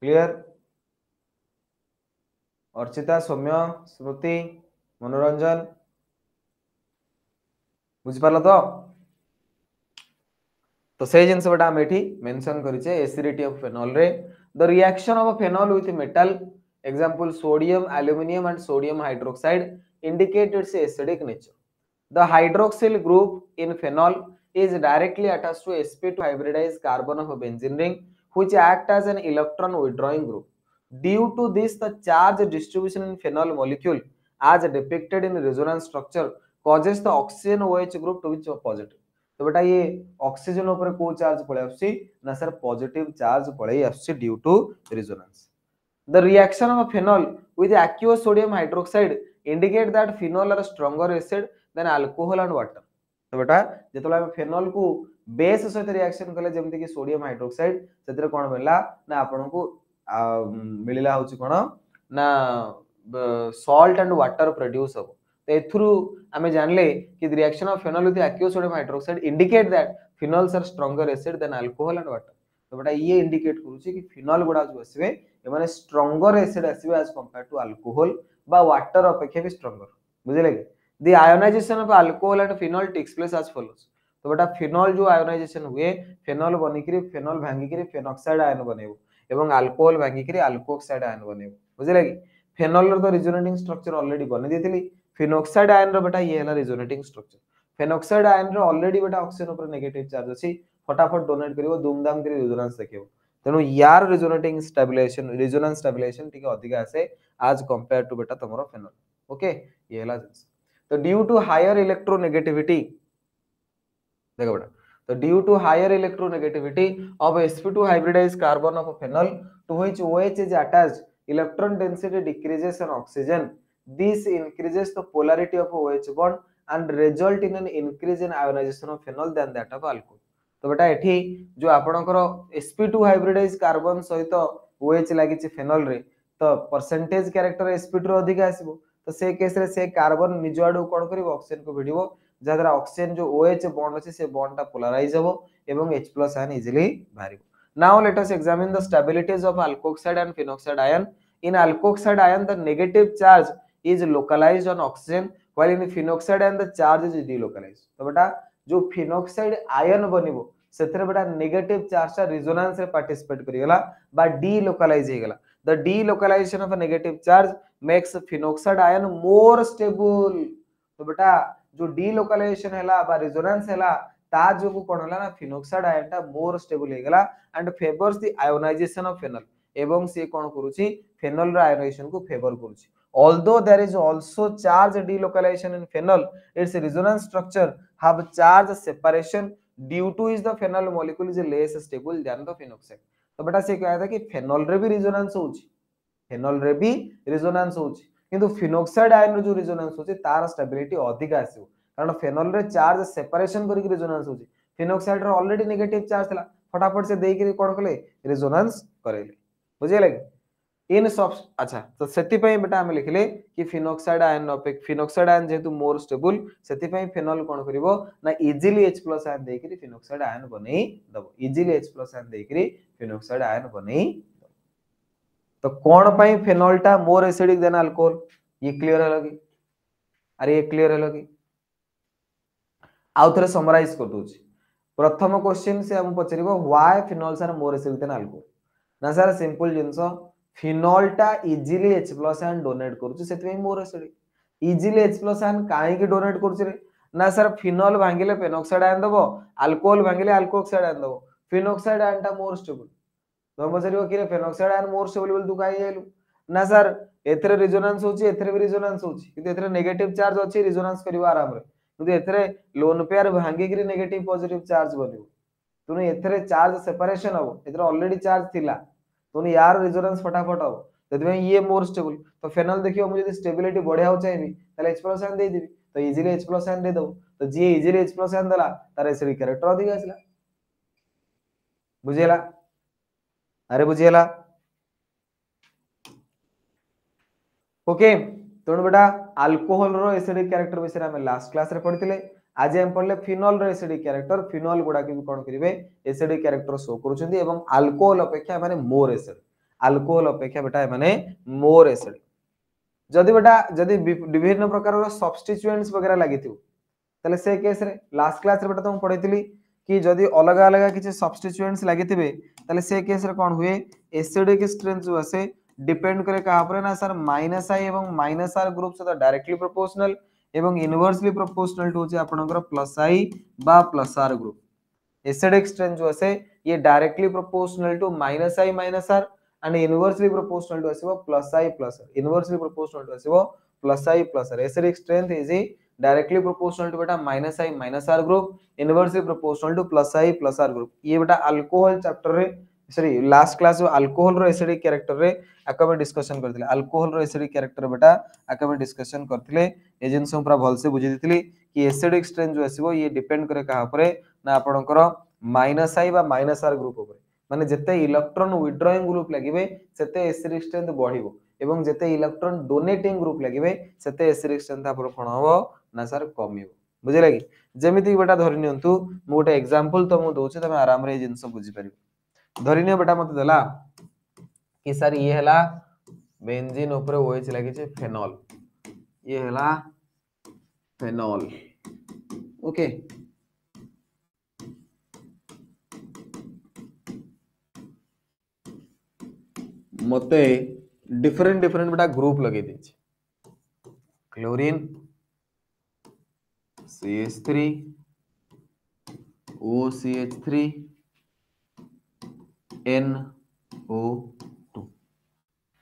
क्लियर अर्चिता सौम्य स्मृति मनोरंजन बुझी पारलो तो से जिनस बेटा हम एठी मेंशन करिचे एसिडिटी ऑफ फेनॉल रे the reaction of phenol with metal example sodium aluminium and sodium hydroxide indicate its acidic nature. The hydroxyl group in phenol is directly attached to sp2 hybridized carbon of a benzene ring which act as an electron withdrawing group. Due to this, the charge distribution in phenol molecule as depicted in resonance structure causes the oxygen OH group to be positive. तो बेटा ये oxygen ऊपर को charge पळे आसी ना sir positive charge पळे आसी due to resonance. The reaction of phenol with aqueous sodium hydroxide indicate that phenol are stronger acid than alcohol and water. तो बेटा जेतला हम फेनॉल को बेस सहित रिएक्शन कले जेमति कि सोडियम हाइड्रोक्साइड सेतरे कोन मिलला ना आपन को मिलिला होची कोन ना सॉल्ट एंड वाटर प्रोड्यूस हो तो एथुरु हमें जानले कि reaction of phenol with aqueous sodium hydroxide indicate that phenols are stronger acid than alcohol and water. तो बेटा ये इंडिकेट करूची कि फिनॉल गुडा जो आसीबे ए माने स्ट्रांगर एसिड आसीबे एज कंपेयर टू अल्कोहल बा वाटर अपेक्षा भी स्ट्रांगर बुझिले कि the ionisation of alcohol and phenol takes place as follows. तो बेटा फिनोल जो आयोनाइजेशन हुए फिनोल बनिकरी फिनोल भांगिकरी फेनॉक्साइड आयन बनेबो एवं अल्कोहल भांगिकरी अल्कोक्साइड आयन बनेबो बुझिले कि फेनोल रो तो रिजोनेटिंग स्ट्रक्चर ऑलरेडी बने देथिली फिनॉक्साइड आयन रो बेटा ये हला रिजोनेटिंग स्ट्रक्चर फेनॉक्साइड आयन रो ऑलरेडी बेटा ऑक्सीजन ऊपर नेगेटिव चार्ज अछि फटाफट डोनेट करिवो धूमधाम करी रेजोनेंस देखिवो तेणु यार रिजोनेटिंग स्टेबिलाइजेशन रेजोनेंस स्टेबिलाइजेशन टिके अधिक आसे आज कंपेयर टू बेटा तमरो फेनोल ओके ये हला तो ड्यू टू हायर इलेक्ट्रोनेगेटिविटी देखो बेटा तो due to higher electronegativity of sp2 hybridized carbon of a phenol to which OH is attached electron density decreases on oxygen this increases the polarity of OH bond and result in an increase in ionization of phenol than that of alcohol तो बेटा एठी जो आपनकर sp2 hybridized carbon सहित OH लागिछि phenol रे तो percentage character sp2 अधिक आसीबो तो से केस रे से कार्बन निज आडू कोन करिवो ऑक्सीजन को भिडिवो जहाद्वारा ऑक्सीजन जो OH बॉन्ड अछि से बॉन्ड ता पोलराइज हबो एवं H+ आयन इजीली बाहरिबो now let us examine the stabilities of alkoxide and phenoxide ion in alkoxide ion the negative charge is localised on oxygen while in phenoxide ion the charge is delocalised तो बेटा जो phenoxide ion बनिबो सेथरे बेटा negative charge ता resonance रे participate करिगला बा डीलोकलाइज हेगला the delocalisation of a negative charge makes phenoxide ion more stable तो बेटा जो डीलोकलाइजेशन हैला बा रेजोनेंस हैला ता जो को कोन हला ना फिनॉक्साइड आयन ता मोर स्टेबल हेगला and favours the ionisation of phenol एवं से कोन करूची फेनॉल रा आयोनाइजेशन को फेवर करूची although there is also charge delocalization in phenol its resonance structure have charge separation due to is the phenol molecule is less stable than the phenoxide तो बेटा से कहया था कि फेनॉल रे भी रेजोनेंस होची फेनॉल रे भी रेजोनेंस होची किंतु फिनॉक्साइड आयन रो जो रेजोनेंस होची तार स्टेबिलिटी अधिक आसीबो कारण फेनॉल रे चार्ज सेपरेशन करी रेजोनेंस होची फिनॉक्साइड रे ऑलरेडी नेगेटिव चार्ज थला फटाफट से देई के कोन कले रेजोनेंस करेले बुझिले इन सब अच्छा तो सेति पई बेटा हम लिखले कि फिनॉक्साइड आयन अपेक्षा फिनॉक्साइड आयन जेतु मोर स्टेबल सेति पई फेनॉल कोन करिवो ना इजीली H+ आयन देई के फिनॉक्साइड आयन बनेई दबो इजीली H+ आयन देई के फिनॉक्साइड आयन बनेई तो कोन पई फेनॉल टा मोर एसिडिक देन अल्कोहल ये क्लियर हलो कि अरे ये क्लियर हलो कि आउ थरे समराइज कर दोची प्रथम क्वेश्चन से हम पचरिबो why phenols are more acidic than alcohol ना सर सिंपल जिंसो फिनॉल टा इजीली H+ आयन डोनेट करूची सेति more acidic easily H+ ion काहे की डोनेट करूची रे ना सर फिनॉल भांगिले फेनॉक्साइड आयन दबो अल्कोहल भांगिले अल्कोक्साइड आयन दबो फिनॉक्साइड आयन टा मोर स्टेबल तो पचरिबो कि रे फेनॉक्साइड आयन मोर स्टेबल बोल तू काहे जाइलु ना सर एथरे रेजोनेंस होची एथरे भी रेजोनेंस होची किंतु एथरे नेगेटिव चार्ज अछि रेजोनेंस करिवो आराम रे किंतु एथरे लोन पेयर भांगी कि नेगेटिव पॉजिटिव चार्ज बनिवो तुने एथरे चार्ज सेपरेशन हो एथरे ऑलरेडी चार्ज थिला तुने यार रेजोनेंस फटाफट हो तदमे ये मोर स्टेबल तो फेनॉल देखियो मुझे यदि स्टेबिलिटी बढ़िया हो चाहिए ताले H+ आयन दे देबी तो इजीली H+ आयन दे दो तो जे इजीली H+ आयन दला तार एसिडिक कैरेक्टर अधिक आसला बुझियला अरे बुझियला ओके तो बेटा अल्कोहल रो एसिडिक कैरेक्टर विषय हम लास्ट क्लास रे पढ़िथिले आज हम पढ़ले फिनॉल रो एसिडिक कैरेक्टर फिनॉल गुडा के कोन करिवे एसिडिक कैरेक्टर शो करूछंती एवं अल्कोहल अपेक्षा माने मोर एसिड अल्कोहल अपेक्षा बेटा माने मोर एसिड जदी बेटा जदी विभिन्न प्रकार रो सब्स्टिट्यूएंट्स वगैरह लागिथिउ तले से केस रे लास्ट क्लास रे बेटा तुम पढ़िथिली कि जदी अलग अलग किछि सब्स्टिट्यूएंट्स लागिथिबे तले से केस रे कोन हुए एसिडिक स्ट्रेंथ जो आसे डिपेंड करे कहा पर ना सर -I एवं -R ग्रुप से डायरेक्टली प्रोपोर्शनल एवं इनवर्सली प्रोपोर्शनल टू जे आपनकर +I बा +R ग्रुप एसिडिक स्ट्रेंथ जो आसे ये directly proportional to -I -R and inversely proportional to आसीबो +I +R inversely proportional to आसीबो +I +R acidic strength is directly proportional to बेटा -I -R group inversely proportional to +I +R group ये बेटा alcohol chapter रे sorry last class alcohol रो acidic character रे आकमे discussion करथिले alcohol रो एसिडिक कैरेक्टर बेटा आकमे डिस्कशन करथिले ए जिंस पूरा भल से बुझी दितली कि एसिडिक स्ट्रेंथ जो आसीबो ये डिपेंड करे कहा परे ना आपनकर -I बा -R ग्रुप ऊपर माने जते इलेक्ट्रॉन विथड्रॉइंग ग्रुप लागिबे सेते एसिडिक स्ट्रेंथ बढ़िबो एवं जते इलेक्ट्रॉन डोनेटिंग ग्रुप लागिबे सेते एसिडिक स्ट्रेंथ आपन कोन होबो ना सर कमिबो बुझिला कि जेमिति बेटा धरि नियंतु मु गोटे एग्जांपल तो मु दोचे तमे आराम रे जिंस बुझी परिबो धरि नियो बेटा मते देला कि सर ये हला बेंजीन ऊपर OH लागि छे फेनॉल ये हला फेनॉल ओके मते डिफरेंट डिफरेंट बेटा ग्रुप लगे दीजिए क्लोरीन CH3 OCH3 NO2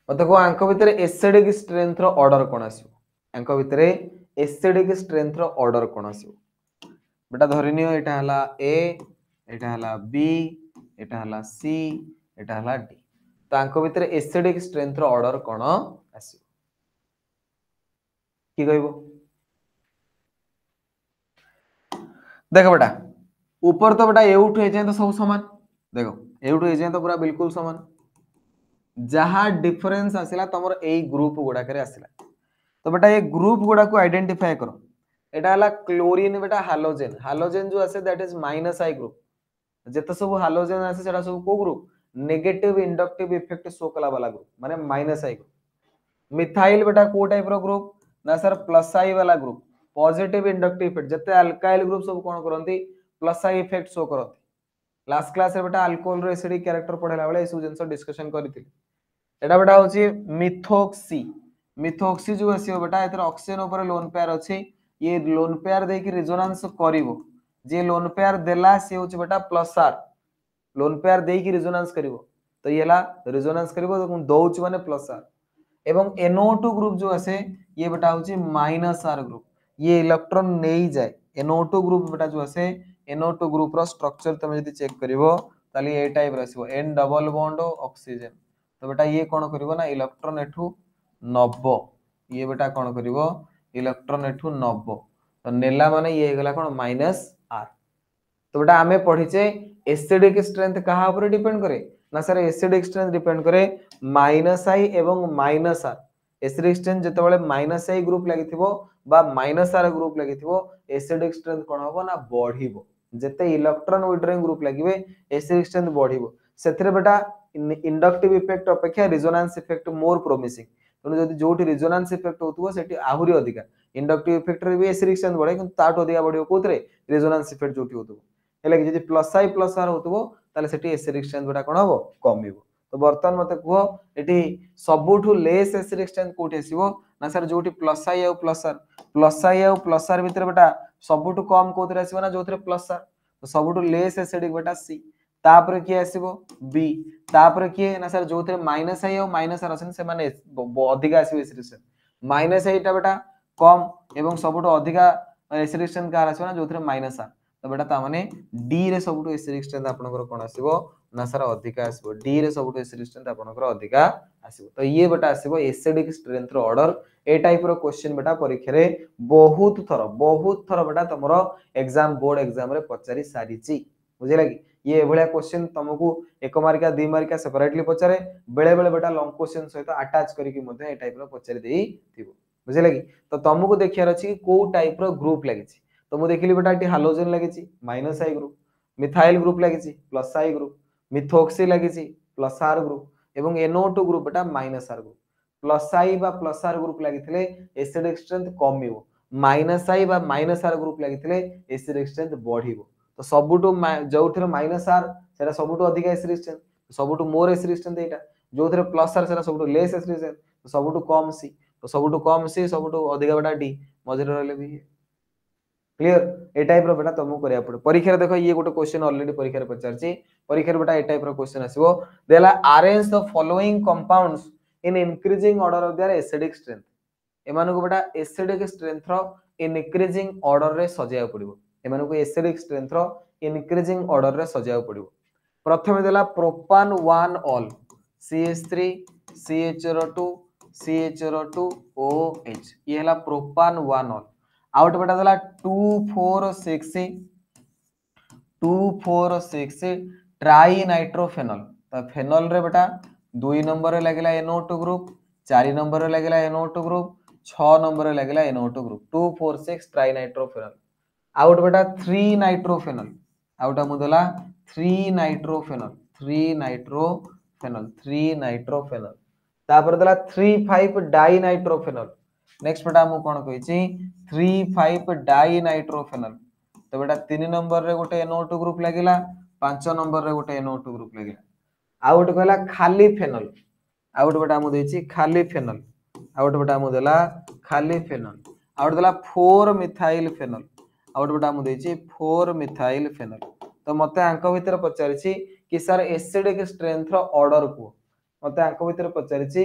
मत को आंक भितर एसिडिक स्ट्रेंथ रो ऑर्डर कोन आसीबो आंक भितर एसिडिक स्ट्रेंथ रो ऑर्डर कोन आसीबो बेटा धरिनियो एटा हला A एटा हला B एटा हला C एटा हला D तो आंक भितर एसिडिक स्ट्रेंथ रो ऑर्डर कोन आसीबो की कहबो देखो बेटा ऊपर तो बेटा एउठु ए जाय तो सब समान देखो एउठु ए जाय तो पूरा बिल्कुल समान जहाँ डिफरेंस आसिला तमर एई ग्रुप गुडा करे आसिला तो बेटा ये ग्रुप गुडा को आइडेंटिफाई करो एटा हला क्लोरीन बेटा हालोजेन हालोजेन जो आसे दैट इज -I ग्रुप जेते सब हालोजेन आसे सेटा सब को group negative inductive effect show कला वाला ग्रुप माने -I ग्रुप मिथाइल बेटा को टाइप रो ग्रुप ना सर +I वाला ग्रुप पॉजिटिव इंडक्टिव इफेक्ट जते अल्काइल ग्रुप सब कोन करंती +I इफेक्ट शो करंती लास्ट क्लास रे बेटा अल्कोहल रो एसिडिक कैरेक्टर पढेला बेले एसु जेंसो डिस्कशन करथिली एटा बेटा होची मिथोक्सी मिथोक्सी जो आसीयो बेटा एतर ऑक्सीजन ऊपर लोन पेयर अछि ये लोन पेयर दे कि रेजोनेंस करिवो जे लोन पेयर देला से होची बेटा +R लोन पेयर दे कि रेजोनेंस करिवो तो येला रेजोनेंस करिवो तो दोउच माने +R एवं NO2 ग्रुप जो आसे ये बेटा होची -R ग्रुप ये इलेक्ट्रॉन नहीं जाए NO2 ग्रुप बेटा जो आसे NO2 ग्रुप रो स्ट्रक्चर तमे जदी चेक करिवो ताली ए टाइप रसिवो N डबल बॉन्ड ऑक्सीजन तो बेटा ये कोन करिवो ना इलेक्ट्रॉन एठू नब्बो ये बेटा कोन करिवो इलेक्ट्रॉन एठू नब्बो तो नेला माने ये गला कोन -R तो बेटा हमें पढिचे एसिडिक स्ट्रेंथ कहा ऊपर डिपेंड करे ना सर एसिडिक स्ट्रेंथ डिपेंड करे -I एवं -R एसिडिक स्ट्रेंथ जते बेले -I ग्रुप लागिथिबो बा -R ग्रुप लागिथिबो एसिडिक स्ट्रेंथ कोन होबो ना बढ़िबो जते इलेक्ट्रॉन विड्रॉइंग ग्रुप लागिवे एसिडिक स्ट्रेंथ बढ़िबो सेथरे बेटा इंडक्टिव इफेक्ट अपेक्षा रेजोनेंस इफेक्ट मोर प्रोमिसिंग तनो जदी जोठी रेजोनेंस इफेक्ट होतुबो सेठी आहुरी अधिका इंडक्टिव इफेक्ट रे भी एसिडिक स्ट्रेंथ बढ़े किंतु ताठ अधिका बढ़िबो कोथरे रेजोनेंस इफेक्ट जोठी होतुबो हेले जदी +I+R होतुबो ताले सेठी एसिडिक स्ट्रेंथ बेटा कोन होबो कमिबो तो बर्तन मते कुहो एठी सबुठु लेस एसिडिक स्ट्रेंथ कोठी आसीबो ना सर जोठी +I और +R भीतर बेटा सबुठु कम कोथरे आसीबो ना जोथरे +R तो सबुठु लेस एसिडिक बेटा C तापर की आसीबो B तापर की ना सर जोथरे -I और -R असन से माने अधिका आसीबो एसिडिक स्ट्रेंथ -I टा बेटा कम एवं सबुठु अधिका एसिडिक स्ट्रेंथ का आसीबो ना जोथरे -R तो बेटा ता माने D रे सबुठु एसिडिक स्ट्रेंथ आपनकर कोन आसीबो ना सर अधिका आसीबो D रे सबुठु एसिडिक स्ट्रेंथ आपनकर अधिका आसीबो तो ये बेटा आसीबो एसिडिक स्ट्रेंथ रो ऑर्डर ए टाइप रो क्वेश्चन बेटा परीक्षा रे बहुत थर बेटा तमरो एग्जाम बोर्ड एग्जाम रे पचारि सारिची बुझिला कि ये एभलिया क्वेश्चन तुमको 1 मार्किया 2 मार्किया सेपरेटली पचारे बेले बेले बेटा लॉन्ग क्वेश्चन सहित अटैच करके मध्ये ए टाइप रो पचारि देई थिबो बुझिला कि तो तुमको देखियार अछि को टाइप रो ग्रुप लागिछि तो मु देखिली बेटा एटी हालोजन लागिछि -I ग्रुप मिथाइल ग्रुप लागिछि +I ग्रुप मिथोक्सी लागिछि +R ग्रुप एवं NO2 ग्रुप बेटा -R ग्रुप +I बा +R ग्रुप लागिथिले एसिडिक स्ट्रेंथ कमिवो -I बा -R ग्रुप लागिथिले एसिडिक स्ट्रेंथ बढ़िवो तो सबुटु जोथरे -R सेटा सबुटु अधिक एसिडिक स्ट्रेंथ सबुटु मोर एसिडिक स्ट्रेंथ एटा जोथरे +R सेटा सबुटु लेस एसिडिक स्ट्रेंथ तो सबुटु कम C तो सबुटु कम C सबुटु अधिक बेटा D मझरे रहले भी क्लियर ए टाइप रो बेटा तुमको करिया पड़े परीक्षा रे देखो ये गोटे क्वेश्चन ऑलरेडी परीक्षा रे पचारची परीक्षा रे बेटा ए टाइप रो क्वेश्चन आसीबो देला arrange the following compounds in increasing order of their acidic strength एमानु को बेटा एसिडिक स्ट्रेंथ रो इंक्रीजिंग ऑर्डर रे सजाया पड़िबो एमानु को एसिडिक स्ट्रेंथ रो इंक्रीजिंग ऑर्डर रे सजाया पड़िबो प्रथमे देला प्रोपान 1 all CH3 CHO2 CHO2 OH ये हला प्रोपान 1 ऑल आउट बेटा देला 246 ट्राई नाइट्रोफेनॉल तो फेनॉल रे बेटा 2 नंबर रे लागला NO2 ग्रुप 4 नंबर रे लागला NO2 ग्रुप 6 नंबर रे लागला NO2 ग्रुप 246 ट्राई नाइट्रोफेनॉल आउट बेटा 3 नाइट्रोफेनॉल आउट मुदला 3 नाइट्रोफेनॉल तापर देला 3 5 डाई नाइट्रोफेनॉल नेक्स्ट बेटा मु कोन कहिछि 3,5 डाई नाइट्रोफेनॉल तो बेटा 3 नंबर रे गोटे NO2 ग्रुप लागिला 5 नंबर रे गोटे NO2 ग्रुप लागिला आ गोटे कहला खाली फेनॉल आ गोटे बेटा मु देछि खाली फेनॉल आ गोटे बेटा मु देला खाली फेनॉल आ गोटे देला 4 मिथाइल फेनॉल आ गोटे बेटा मु देछि 4 मिथाइल फेनॉल तो मते अंक भीतर पचारिछि कि सर एसिडिक स्ट्रेंथ रो ऑर्डर को मते अंक भीतर पचारिछि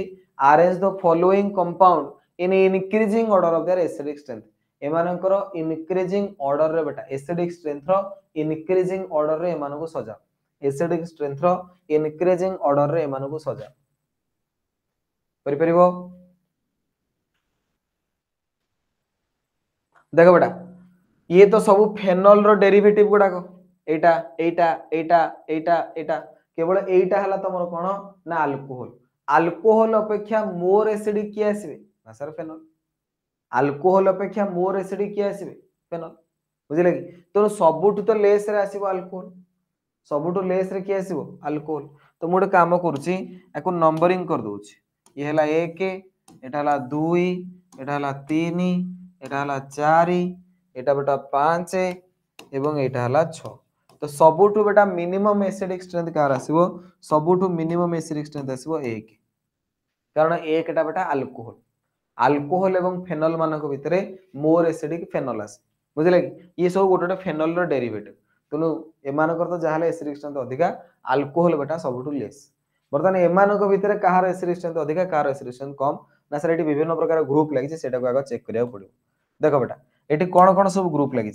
arrange the following compound in increasing order of their acidic strength एमानकर इंक्रीजिंग ऑर्डर रे बेटा एसिडिक स्ट्रेंथ रो इंक्रीजिंग ऑर्डर रे एमान को सजा एसिडिक स्ट्रेंथ रो इंक्रीजिंग ऑर्डर रे एमान को सजा करि परिबो देखो बेटा ये तो सब फेनॉल रो डेरिवेटिव गुडाको एटा एटा एटा एटा एटा केवल एटा हला तमरो कोन ना अल्कोहल अल्कोहल अपेक्षा मोर एसिडिक के आसीबे ना सर फेनॉल अल्कोहल अपेक्षा मोर एसिडिक के आसीबे फेनॉल बुझिले कि तो सबुठ तो लेस रे आसीबो अल्कोहल सबुठ लेस रे के आसीबो अल्कोहल तो मोड काम करूची एको नंबरिंग कर दोची ये हला 1 एटा हला 2 एटा हला 3 एटा हला 4 एटा बेटा 5 एवं एटा हला 6 तो सबुठु बेटा मिनिमम एसिडिक स्ट्रेंथ कार आसीबो सबुठु मिनिमम एसिडिक स्ट्रेंथ आसीबो 1 कारण 1 टा बेटा अल्कोहल अल्कोहल एवं फेनॉल मानक भितरे मोर एसिडिक फेनॉल आसे बुझिले कि ये सब गोटे फेनॉल रो डेरिवेटिव तनु एमानकर तो जाहले एसिडिक स्ट्रेंथ अधिका अल्कोहल बेटा सबुठु लेस बर्तमान एमानक भितरे कहार एसिडिक स्ट्रेंथ अधिका कहार एसिडिक स्ट्रेंथ कम ना सर एटी विभिन्न प्रकार ग्रुप लागि सेटा को आगे चेक करिया पड़ियो देखो बेटा एटी कोन कोन सब ग्रुप लागि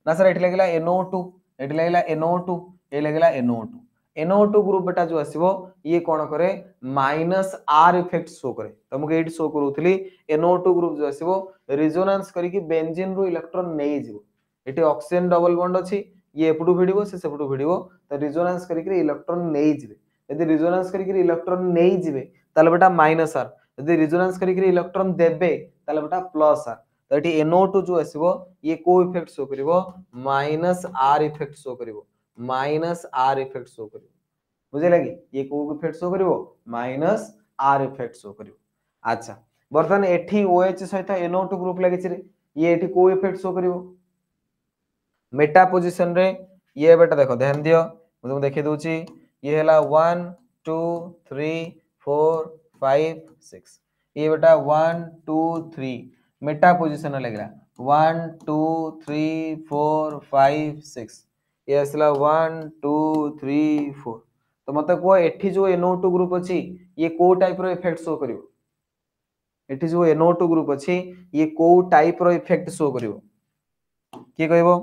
ना सर एटी लागिला NO2 एटी लागिला NO2 ए लागिला NO2 NO2 ग्रुप बेटा जो आसीबो ये कोन करे -R इफेक्ट शो करे तुमको एटी शो करूथली NO2 ग्रुप जो आसीबो रेजोनेंस करी कि बेंजीन रो इलेक्ट्रॉन नै जिवो एटी ऑक्सीजन डबल बॉन्ड अछि ये एपटू भिडिबो से सेपटू भिडिबो तो रेजोनेंस करी कि इलेक्ट्रॉन नै जिवे यदि रेजोनेंस करी कि इलेक्ट्रॉन नै जिवे ताले बेटा -R यदि रेजोनेंस करी कि इलेक्ट्रॉन देबे ताले बेटा +R तो एटी NO2 जो आसीबो ये को इफेक्ट शो करिवो -R इफेक्ट शो करिवो -R इफेक्ट शो करिवो बुझे लगी ये को इफेक्ट शो करिवो -R इफेक्ट शो करिवो अच्छा बर्तन एठी OH सहित NO2 ग्रुप लागि छि रे ये एठी को इफेक्ट शो करिवो मेटा पोजीशन रे ये बेटा देखो ध्यान दियो मैं तुमको देखि दोची ये हला 1 2 3 4 5 6 ये बेटा 1 2 3 मेटा पोजीशन लगला 1 2 3 4 5 6 ये असला 1 2 3 4 तो मते को एठी जो NO2 ग्रुप अछि ये को टाइप रो इफेक्ट शो करिवो एठी जो NO2 ग्रुप अछि ये को टाइप रो इफेक्ट शो करिवो के कहबो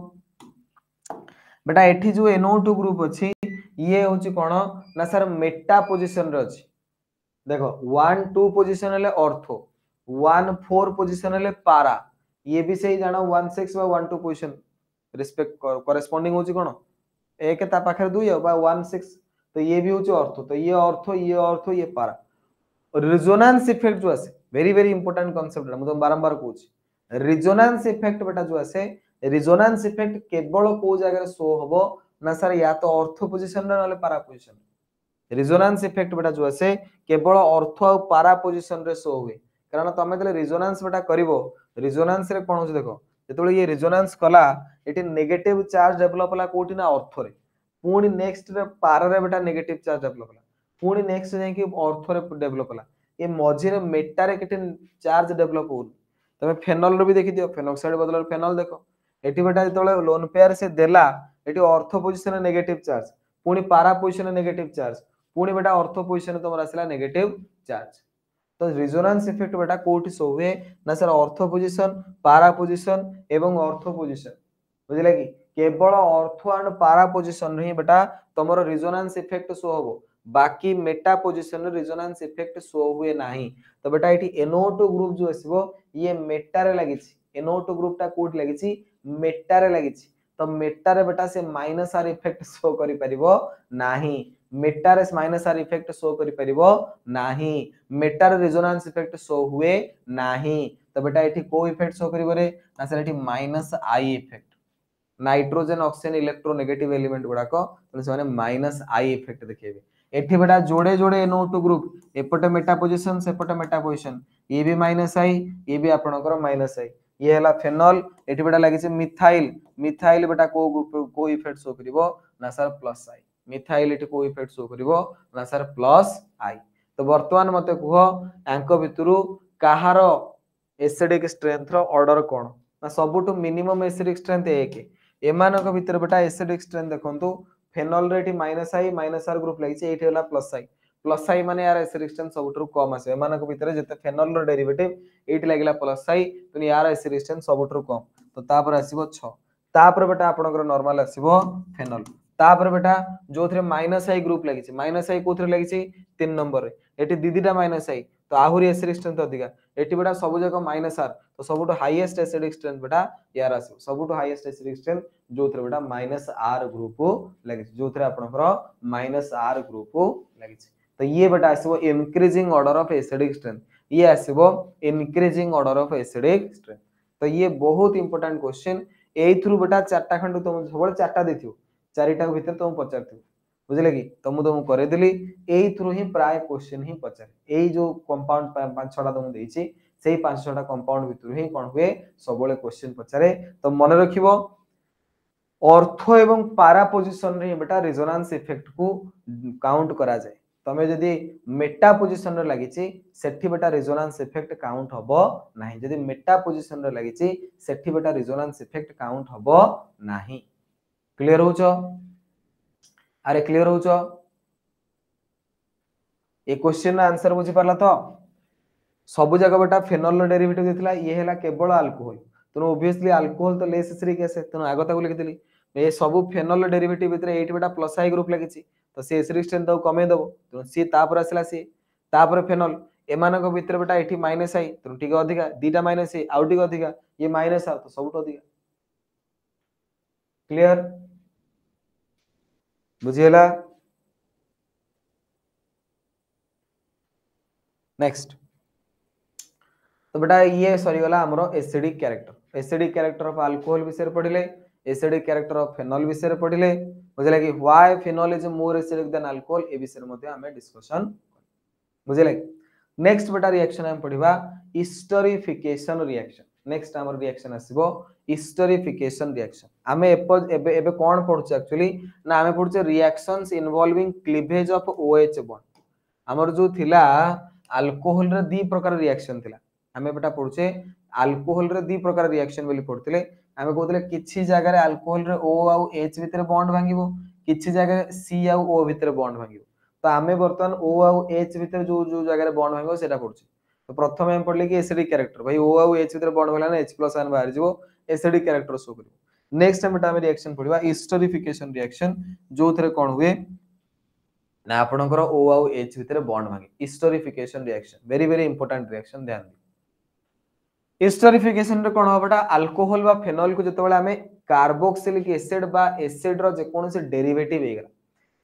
बेटा एठी जो NO2 ग्रुप अछि ये होची कोन ना सर मेटा पोजीशन रे अछि देखो 1 2 पोजीशन ले ऑर्थो 1 4 पोजीशन ले पारा ये भी सही जानो 1 6 बा 1 2 पोजीशन रिस्पेक्ट करेस्पोंडिंग होची कोन एक ता पाखर 2 बा 1 6 तो ये भी होची ऑर्थो तो ये ऑर्थो ये पारा रेजोनेंस इफेक्ट जो आसे वेरी वेरी इंपोर्टेंट कांसेप्ट है मैं बारंबार कहूची रेजोनेंस इफेक्ट बेटा जो आसे रेजोनेंस इफेक्ट केवल को जगह शो हबो ना सर या तो ऑर्थो पोजीशन रे नाले पारा पोजीशन रेजोनेंस इफेक्ट बेटा जो आसे केवल ऑर्थो और पारा पोजीशन रे शो हुए कारण तमे तले रेजोनेंस बेटा करिवो रेजोनेंस रे कोन हो देखो जेतोले ये रेजोनेंस कला एटी नेगेटिव चार्ज डेवलप होला कोठी ना ऑर्थो रे पुणी नेक्स्ट रे पारा रे बेटा नेगेटिव चार्ज डेवलप होला पुणी नेक्स्ट जाय कि ऑर्थो रे डेवलप होला ये मझी रे मेटा रे केटे चार्ज डेवलप हो तमे फेनॉल रे भी देखि दियो फेनॉक्साइड बदल फेनॉल देखो एटी बेटा जेतोले लोन पेयर से देला एटी ऑर्थो पोजीशन रे नेगेटिव चार्ज पुणी पारा पोजीशन रे नेगेटिव चार्ज पुणी बेटा ऑर्थो पोजीशन तमर आसला नेगेटिव चार्ज तो रेजोनेंस इफेक्ट बेटा कोठी शो हुए ना सर ऑर्थो पोजीशन पारा पोजीशन एवं ऑर्थो पोजीशन बुझिले कि केवल ऑर्थो एंड पारा पोजीशन रे बेटा तमरो रेजोनेंस इफेक्ट शो होबो बाकी मेटा पोजीशन रे रेजोनेंस इफेक्ट शो हुए नाही तो बेटा एठी NO2 ग्रुप जो आसीबो ये मेटा रे लागि छि NO2 ग्रुप ता कोठी लागि छि मेटा रे लागि छि तो मेटा रे बेटा से -R इफेक्ट शो करि परिबो नाही मेटा रे -R इफेक्ट शो करि परिबो नाही मेटा रे रेजोनेंस इफेक्ट शो हुए नाही तो बेटा एठी को इफेक्ट शो करिवो रे ना सर एठी -I effect nitrogen oxygen electronegative element गुडा को तो से माने -I इफेक्ट देखिबे एठी बेटा जोड़े जोड़े NO2 ग्रुप एपटे मेटा पोजीशन सेपटे मेटा पोजीशन ये भी माइनस आई ये भी आपनकर माइनस आई ये हला फेनॉल एठी बेटा लागि मिथाइल मिथाइल बेटा को ग्रुप को इफेक्ट शो करिवो ना सर प्लस आई मिथाइल एठी को इफेक्ट शो करिवो ना सर प्लस आई तो वर्तमान मते कुह यांको भितरु काहार एसिडिक स्ट्रेंथ रो ऑर्डर कोन ना सबुटु मिनिमम एसिडिक स्ट्रेंथ 1 एमानक भितर बेटा एसिडिक स्ट्रेंथ देखंतु फेनॉल रे एठी minus I minus R group लागि एठी होला प्लस आई माने यार एसिडिक स्ट्रेंथ सबुटु कम आसे एमानक भितर जते फेनॉल रो डेरिवेटिव एठी लागिला प्लस आई तो यार एसिडिक स्ट्रेंथ सबुटु कम तो तापर आसीबो 6 तापर बेटा आपनकर नॉर्मल आसीबो फेनॉल तापर बेटा जो थरे माइनस आई ग्रुप लागि माइनस आई कोथरे लागि 3 नंबर रे एठी दीदीटा माइनस आई तो आहुरी एसिडिक स्ट्रेंथ अधिका एठी बेटा सब जगह माइनस आर तो सबुटु हाईएस्ट एसिडिक स्ट्रेंथ बेटा यार आसीबो सबुटु हाईएस्ट एसिडिक स्ट्रेंथ जो थरे बेटा माइनस आर ग्रुप लागि जो थरे आपनकर माइनस आर ग्रुप लागि तो ये बेटा आसीबो increasing order of acidic strength ये आसीबो increasing order of acidic strength तो ये बहुत इंपोर्टेंट क्वेश्चन एई थ्रू बेटा चारटा खंड तुम सबले चारटा देथियो चारिटा भीतर तुम पचारथियो बुझले कि तुम तुम करे दिली एई थ्रू ही प्राय क्वेश्चन ही पचारे एई जो कंपाउंड पांच छटा तुम देइछि सेई पांच छटा कंपाउंड भीतर ही कोन हुए सबले क्वेश्चन पचारे तो मन रखिबो ऑर्थो एवं पारा पोजीशन रे बेटा रेजोनेंस इफेक्ट को काउंट करा जाय तमे जदी मेटा पोजीशन रे लागिछि सेठी बेटा रेजोनेंस इफेक्ट काउंट हबो नाही जदी मेटा पोजीशन रे लागिछि सेठी बेटा रेजोनेंस इफेक्ट काउंट हबो नाही क्लियर होचो अरे क्लियर होचो ए क्वेश्चन रा आंसर बुझी परला तो सब जगह बेटा फेनॉल रो डेरिवेटिव देथिला ये हैला केवल अल्कोहल तो ऑब्वियसली अल्कोहल तो लेस एसिडिक एसिड तो आगता को लिखि देली ए सब फेनॉल डेरिवेटिव भीतर एठी बेटा प्लस आई ग्रुप लागिछि तो से एसिडिक स्ट्रेंथ तो कमे दबो तो सी तापर आसला सी तापर फेनॉल एमानक भीतर बेटा एठी माइनस आई तो ठीक अधिका दीटा माइनस आई आउट ठीक अधिका ये माइनस आ तो सबट अधिका क्लियर बुझियला नेक्स्ट तो बेटा ये सरी गला हमरो एसिडिक कैरेक्टर ऑफ अल्कोहल विषय पढिले एसिडिक कैरेक्टर ऑफ फेनॉल विषय पढिले बुझले कि why phenol is more acidic than alcohol ए विषय मध्ये हमें डिस्कशन बुझले नेक्स्ट बेटा रिएक्शन हम पढिबा हिस्टोरिफिकेशन रिएक्शन नेक्स्ट हमर रिएक्शन आसीबो हिस्टोरिफिकेशन रिएक्शन हमें एबे एबे कोन पढुछ एक्चुअली ना हमें पढुछ reactions involving cleavage of OH bond हमर जो थिला अल्कोहल रे दी प्रकार रिएक्शन थिला हमें बेटा पढुछे अल्कोहल रे दी प्रकार रिएक्शन बोली पढुतले हमें कहतले किछि जगह रे अल्कोहल रे O आ H भीतर बॉन्ड भांगिबो किछि जगह रे C आ O भीतर बॉन्ड भांगिबो तो हमें वर्तमान O आ H भीतर जो जो जगह रे बॉन्ड भांगिबो सेटा पढुछे तो प्रथम हम पढले कि एसिडिक कैरेक्टर भाई O आ H भीतर बॉन्ड भांगला ना H+ आन बाहर जिवो एसिडिक कैरेक्टर शो करिवो नेक्स्ट हम बेटा हम रिएक्शन पढिबा हिस्टोरिफिकेशन रिएक्शन जो थरे कोन हुए ना आपनकर O आ H भीतर बॉन्ड भांगे esterification reaction very very important reaction ध्यान दे हिस्टोरिफिकेशन रे कोन होबटा अल्कोहल बा फेनॉल को जतबेला हमें कार्बोक्सिलिक एसिड बा एसिड रो जे कोन से डेरिवेटिव हे गला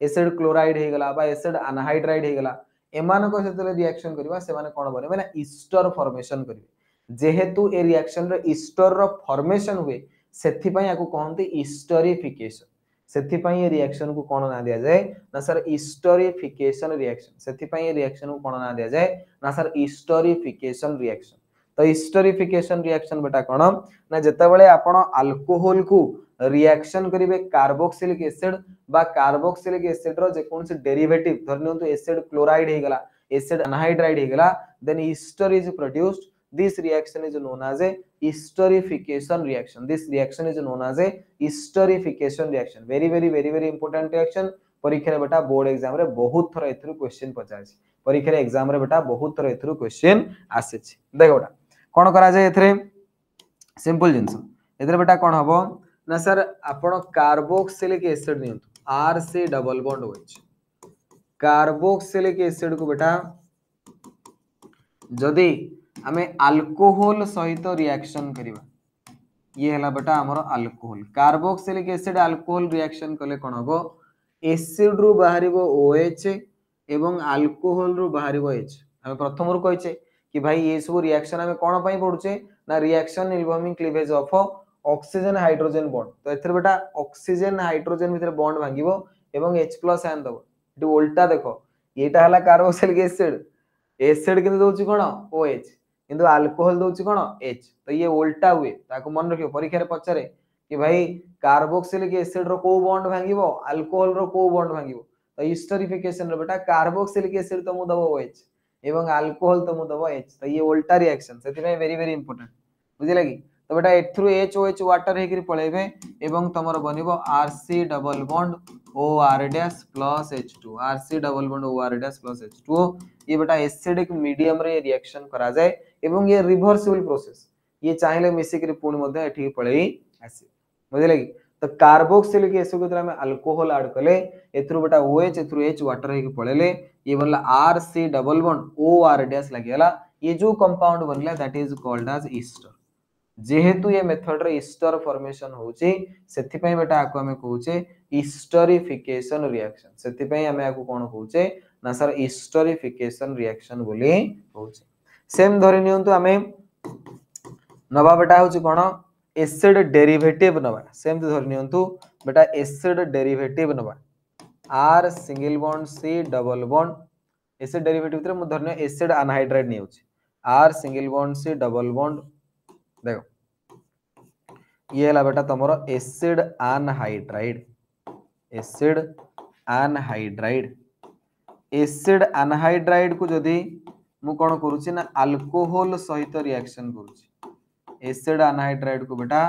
एसिड क्लोराइड हे गला बा एसिड अनहाइड्राइड हे गला एमान को जतले रिएक्शन करबा से माने कोन बने माने ईस्टर फॉर्मेशन करबे जेहेतु ए रिएक्शन रे ईस्टर रो फॉर्मेशन हुए सेथि पई याको कहंती हिस्टोरिफिकेशन सेथि पई ए रिएक्शन को कोन ना दिया जाय ना सर हिस्टोरिफिकेशन रिएक्शन सेथि पई ए रिएक्शन को कोन ना दिया जाय ना सर हिस्टोरिफिकेशन रिएक्शन तो हिस्टोरिफिकेशन रिएक्शन बेटा कोन ना जेतेबेले आपण अल्कोहल को रिएक्शन करिवे कार्बोक्सिलिक एसिड बा कार्बोक्सिलिक एसिड रो जे कोन से डेरिवेटिव धरनियंतु एसिड क्लोराइड हे गला एसिड अनहाइड्राइड हे गला then ester is produced this reaction is known as a historification reaction this reaction is known as a historification reaction very very very very important reaction परीक्षा रे बेटा board exam रे बहुत थरा एथरु क्वेश्चन पचाछि परीक्षा रे एग्जाम रे बेटा बहुत थरा एथरु क्वेश्चन आसेछि देखो बेटा कोन करा जाय एथरे सिंपल जिंस एथरे बेटा कोन हबो ना सर आपण कार्बोक्सिलिक एसिड नियंतु R से double bond OH carboxylic acid को बेटा जदी हमें अल्कोहल सहित रिएक्शन करिवा ये हला बेटा हमर alcohol carboxylic acid alcohol reaction कले कोन हबो एसिड रु बाहरिबो OH एवं अल्कोहल रु बाहरिबो H हम प्रथम रु कहिचे कि भाई ये सब रिएक्शन हमें कोन पई पडुचे ना reaction involving cleavage of oxygen hydrogen bond तो एथरे बेटा ऑक्सीजन हाइड्रोजन भीतर बॉन्ड भांगिबो एवं H+ आन दबो एटी उल्टा देखो एटा हला कार्बोक्सिलिक एसिड एसिड किंतु दोची कोन OH किंतु अल्कोहल दोची कोन H तो ये उल्टा हुए ताको मन रखियो परीक्षा रे पचारे कि भाई कार्बोक्सिलिक एसिड रो को बॉन्ड भांगिबो अल्कोहल रो को बॉन्ड भांगिबो तो हिस्टोरिफिकेशन रो बेटा कार्बोक्सिलिक एसिड तो मु दबो OH एवं अल्कोहल तो मु दबो H तो ये उल्टा रिएक्शन सेति में वेरी वेरी इंपोर्टेंट बुझिला कि तो बेटा एथ्रु HOH वाटर हेकरी पळेबे एवं तमर बनिबो RC double bond OR dash plus H2 RC double bond OR dash plus H2 ये बेटा एसिडिक मीडियम रे रिएक्शन करा जाए एवं ये रिवर्सिबल प्रोसेस ये चाहिले मिसिकरी पुणी मध्ये एठी पळेई आसी बुझिले कि तो कार्बोक्सिलिक एसिड को हम अल्कोहल ऐड कले एथरु बेटा OH एथरु H वाटर हेकि पळेले ये बनला RC double bond OR dash लागेला ये जो कंपाउंड बनला that is called as ester जेहेतु ये मेथड रे ईस्टर फॉर्मेशन होची सेथि पई बेटा आको हमें कहूचे ईस्टरिफिकेशन रिएक्शन सेथि पई हमें आको कोन कहूचे ना सर ईस्टरिफिकेशन रिएक्शन बोली कहूचे सेम धरि नियंतु हमें नवा बेटा होची कोन एसिड डेरिवेटिव नवा सेम धरि नियंतु बेटा एसिड डेरिवेटिव नवा R single bond C double bond acid derivative रे मु धरने एसिड अनहाइड्राइड निउची R single bond C double bond देखो ये हला बेटा तमरो एसिड अनहाइड्राइड एसिड अनहाइड्राइड को जदी मु कोन करूची ना अल्कोहल सहित रिएक्शन करूची एसिड अनहाइड्राइड को बेटा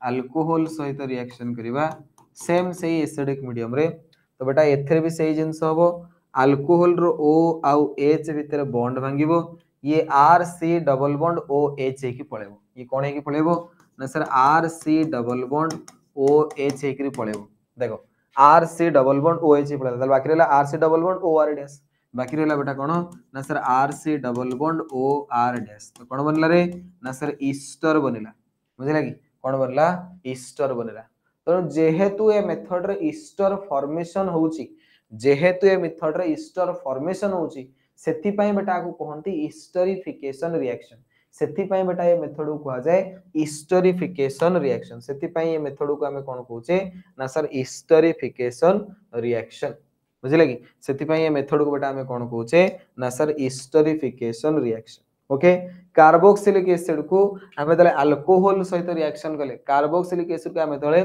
अल्कोहल सहित रिएक्शन करिवा सेम सही एसिडिक मीडियम रे तो बेटा एथरे भी सही जिंस होबो अल्कोहल रो O आउ H भितर बॉन्ड भांगिबो ये RC डबल बॉन्ड OH हेकि पळेबो ये कोन हेकि पळेबो ना sir RC double bond OH हेकि पळेबो देखो RC डबल बॉन्ड OH पळेला त बाकी रहला RC double bond OR dash बाकी रहला बेटा कोन ना sir RC double bond OR dash तो कोन बनला रे ना सर ईस्टर बनिला बुझिला कि कोन बनला ईस्टर बनिला तो जेहेतु ए मेथड रे ईस्टर फॉर्मेशन होउची जेहेतु ए मेथड रे ईस्टर फॉर्मेशन होउची सेथि पई बेटा को कहंती ईस्टरिफिकेशन रिएक्शन सेथि पई बेटा ये मेथड को कहा जाए ईस्टरिफिकेशन रिएक्शन सेथि पई ये मेथड को हमें कोन कहूचे ना सर ईस्टरिफिकेशन रिएक्शन बुझिले कि सेथि पई ये मेथड को बेटा हमें कोन कहूचे ना sir esterification reaction okay carboxylic acid को हमें तले अल्कोहल सहित रिएक्शन कले कार्बोक्सिलिक एसिड को हमें तले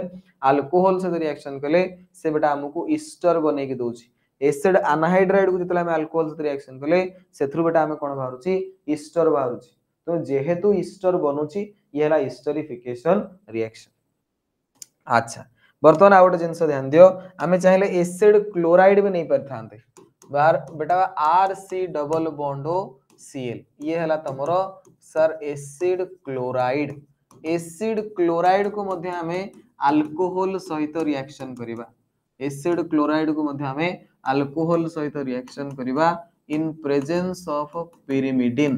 अल्कोहल सहित रिएक्शन कले से बेटा हमको ईस्टर बने के दोची एसिड अनहाइड्राइड को जतले हमें अल्कोहल सहित रिएक्शन कले सेथरु बेटा हमें कोन बाहरुची ईस्टर बाहरुची तो जेहेतु ईस्टर बनुची ये हला ईस्टरिफिकेशन रिएक्शन अच्छा वर्तमान आउट जिंस ध्यान दियो हमें चाहिले एसिड क्लोराइड भी नहीं परथांते बाहर बेटा RC डबल बॉन्ड Cl ये हला तमरो सर एसिड क्लोराइड को मध्य हमें अल्कोहल सहित रिएक्शन करिबा एसिड क्लोराइड को मध्य हमें अल्कोहल सहित रिएक्शन करिबा इन प्रेजेंस ऑफ pyrimidine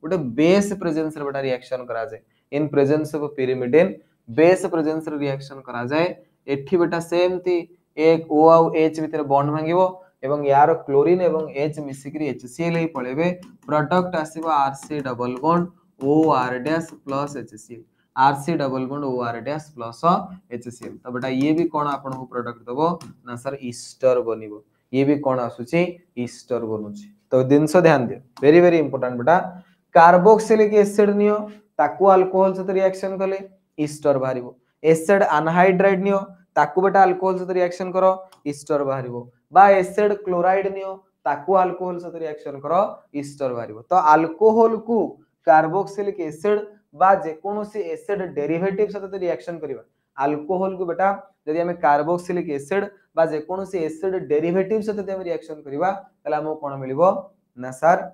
गोटे बेस प्रेजेंस रे बेटा रिएक्शन करा जाए इन presence of pyrimidine base presence रे रिएक्शन करा जाए एठी बेटा सेम थी एक O आउ H भीतर बॉन्ड भांगिबो एवं यार क्लोरीन एवं H मिसिकरी HCl ही पळेबे प्रोडक्ट आसीबो RC double bond OR dash plus HCl RC double bond OR dash plus HCl तो बेटा ये भी कोन आपन को प्रोडक्ट दबो ना सर ईस्टर बनिबो ये भी कोन आसुची ईस्टर बनुची तो दिनस ध्यान दे वेरी वेरी इंपोर्टेंट बेटा कार्बोक्सिलिक एसिड नियो ताकू अल्कोहल से रिएक्शन कले ईस्टर बाहरिबो एसिड अनहाइड्राइड नियो ताकू बेटा अल्कोहल से रिएक्शन करो ईस्टर बाहरिबो बा एसिड क्लोराइड नियो ताकू अल्कोहल से रिएक्शन करो ईस्टर बाहरिबो तो अल्कोहल को कार्बोक्सिलिक एसिड बा जे कोनोसी एसिड डेरिवेटिव साथे रिएक्शन करिबा अल्कोहल को बेटा यदि हमें कार्बोक्सिलिक एसिड बा जे कोनोसी एसिड डेरिवेटिव साथे हम रिएक्शन करिबा तला हमो कोन मिलिबो ना सर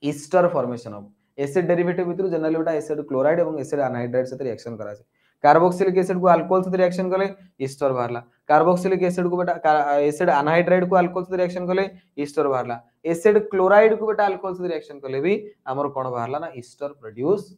ईस्टर फॉर्मेशन हो एसिड डेरिवेटिव भितर जनरली बेटा एसिड क्लोराइड एवं एसिड अनहाइड्राइड साथे रिएक्शन करा जाय कार्बोक्सिलिक एसिड को अल्कोहल साथे रिएक्शन कले ईस्टर बाहरला कार्बोक्सिलिक एसिड को बेटा एसिड अनहाइड्राइड को अल्कोहल साथे रिएक्शन कले ईस्टर बाहरला एसिड क्लोराइड को बेटा अल्कोहल साथे रिएक्शन कले भी हमर कोन बाहरला ना ईस्टर प्रोड्यूस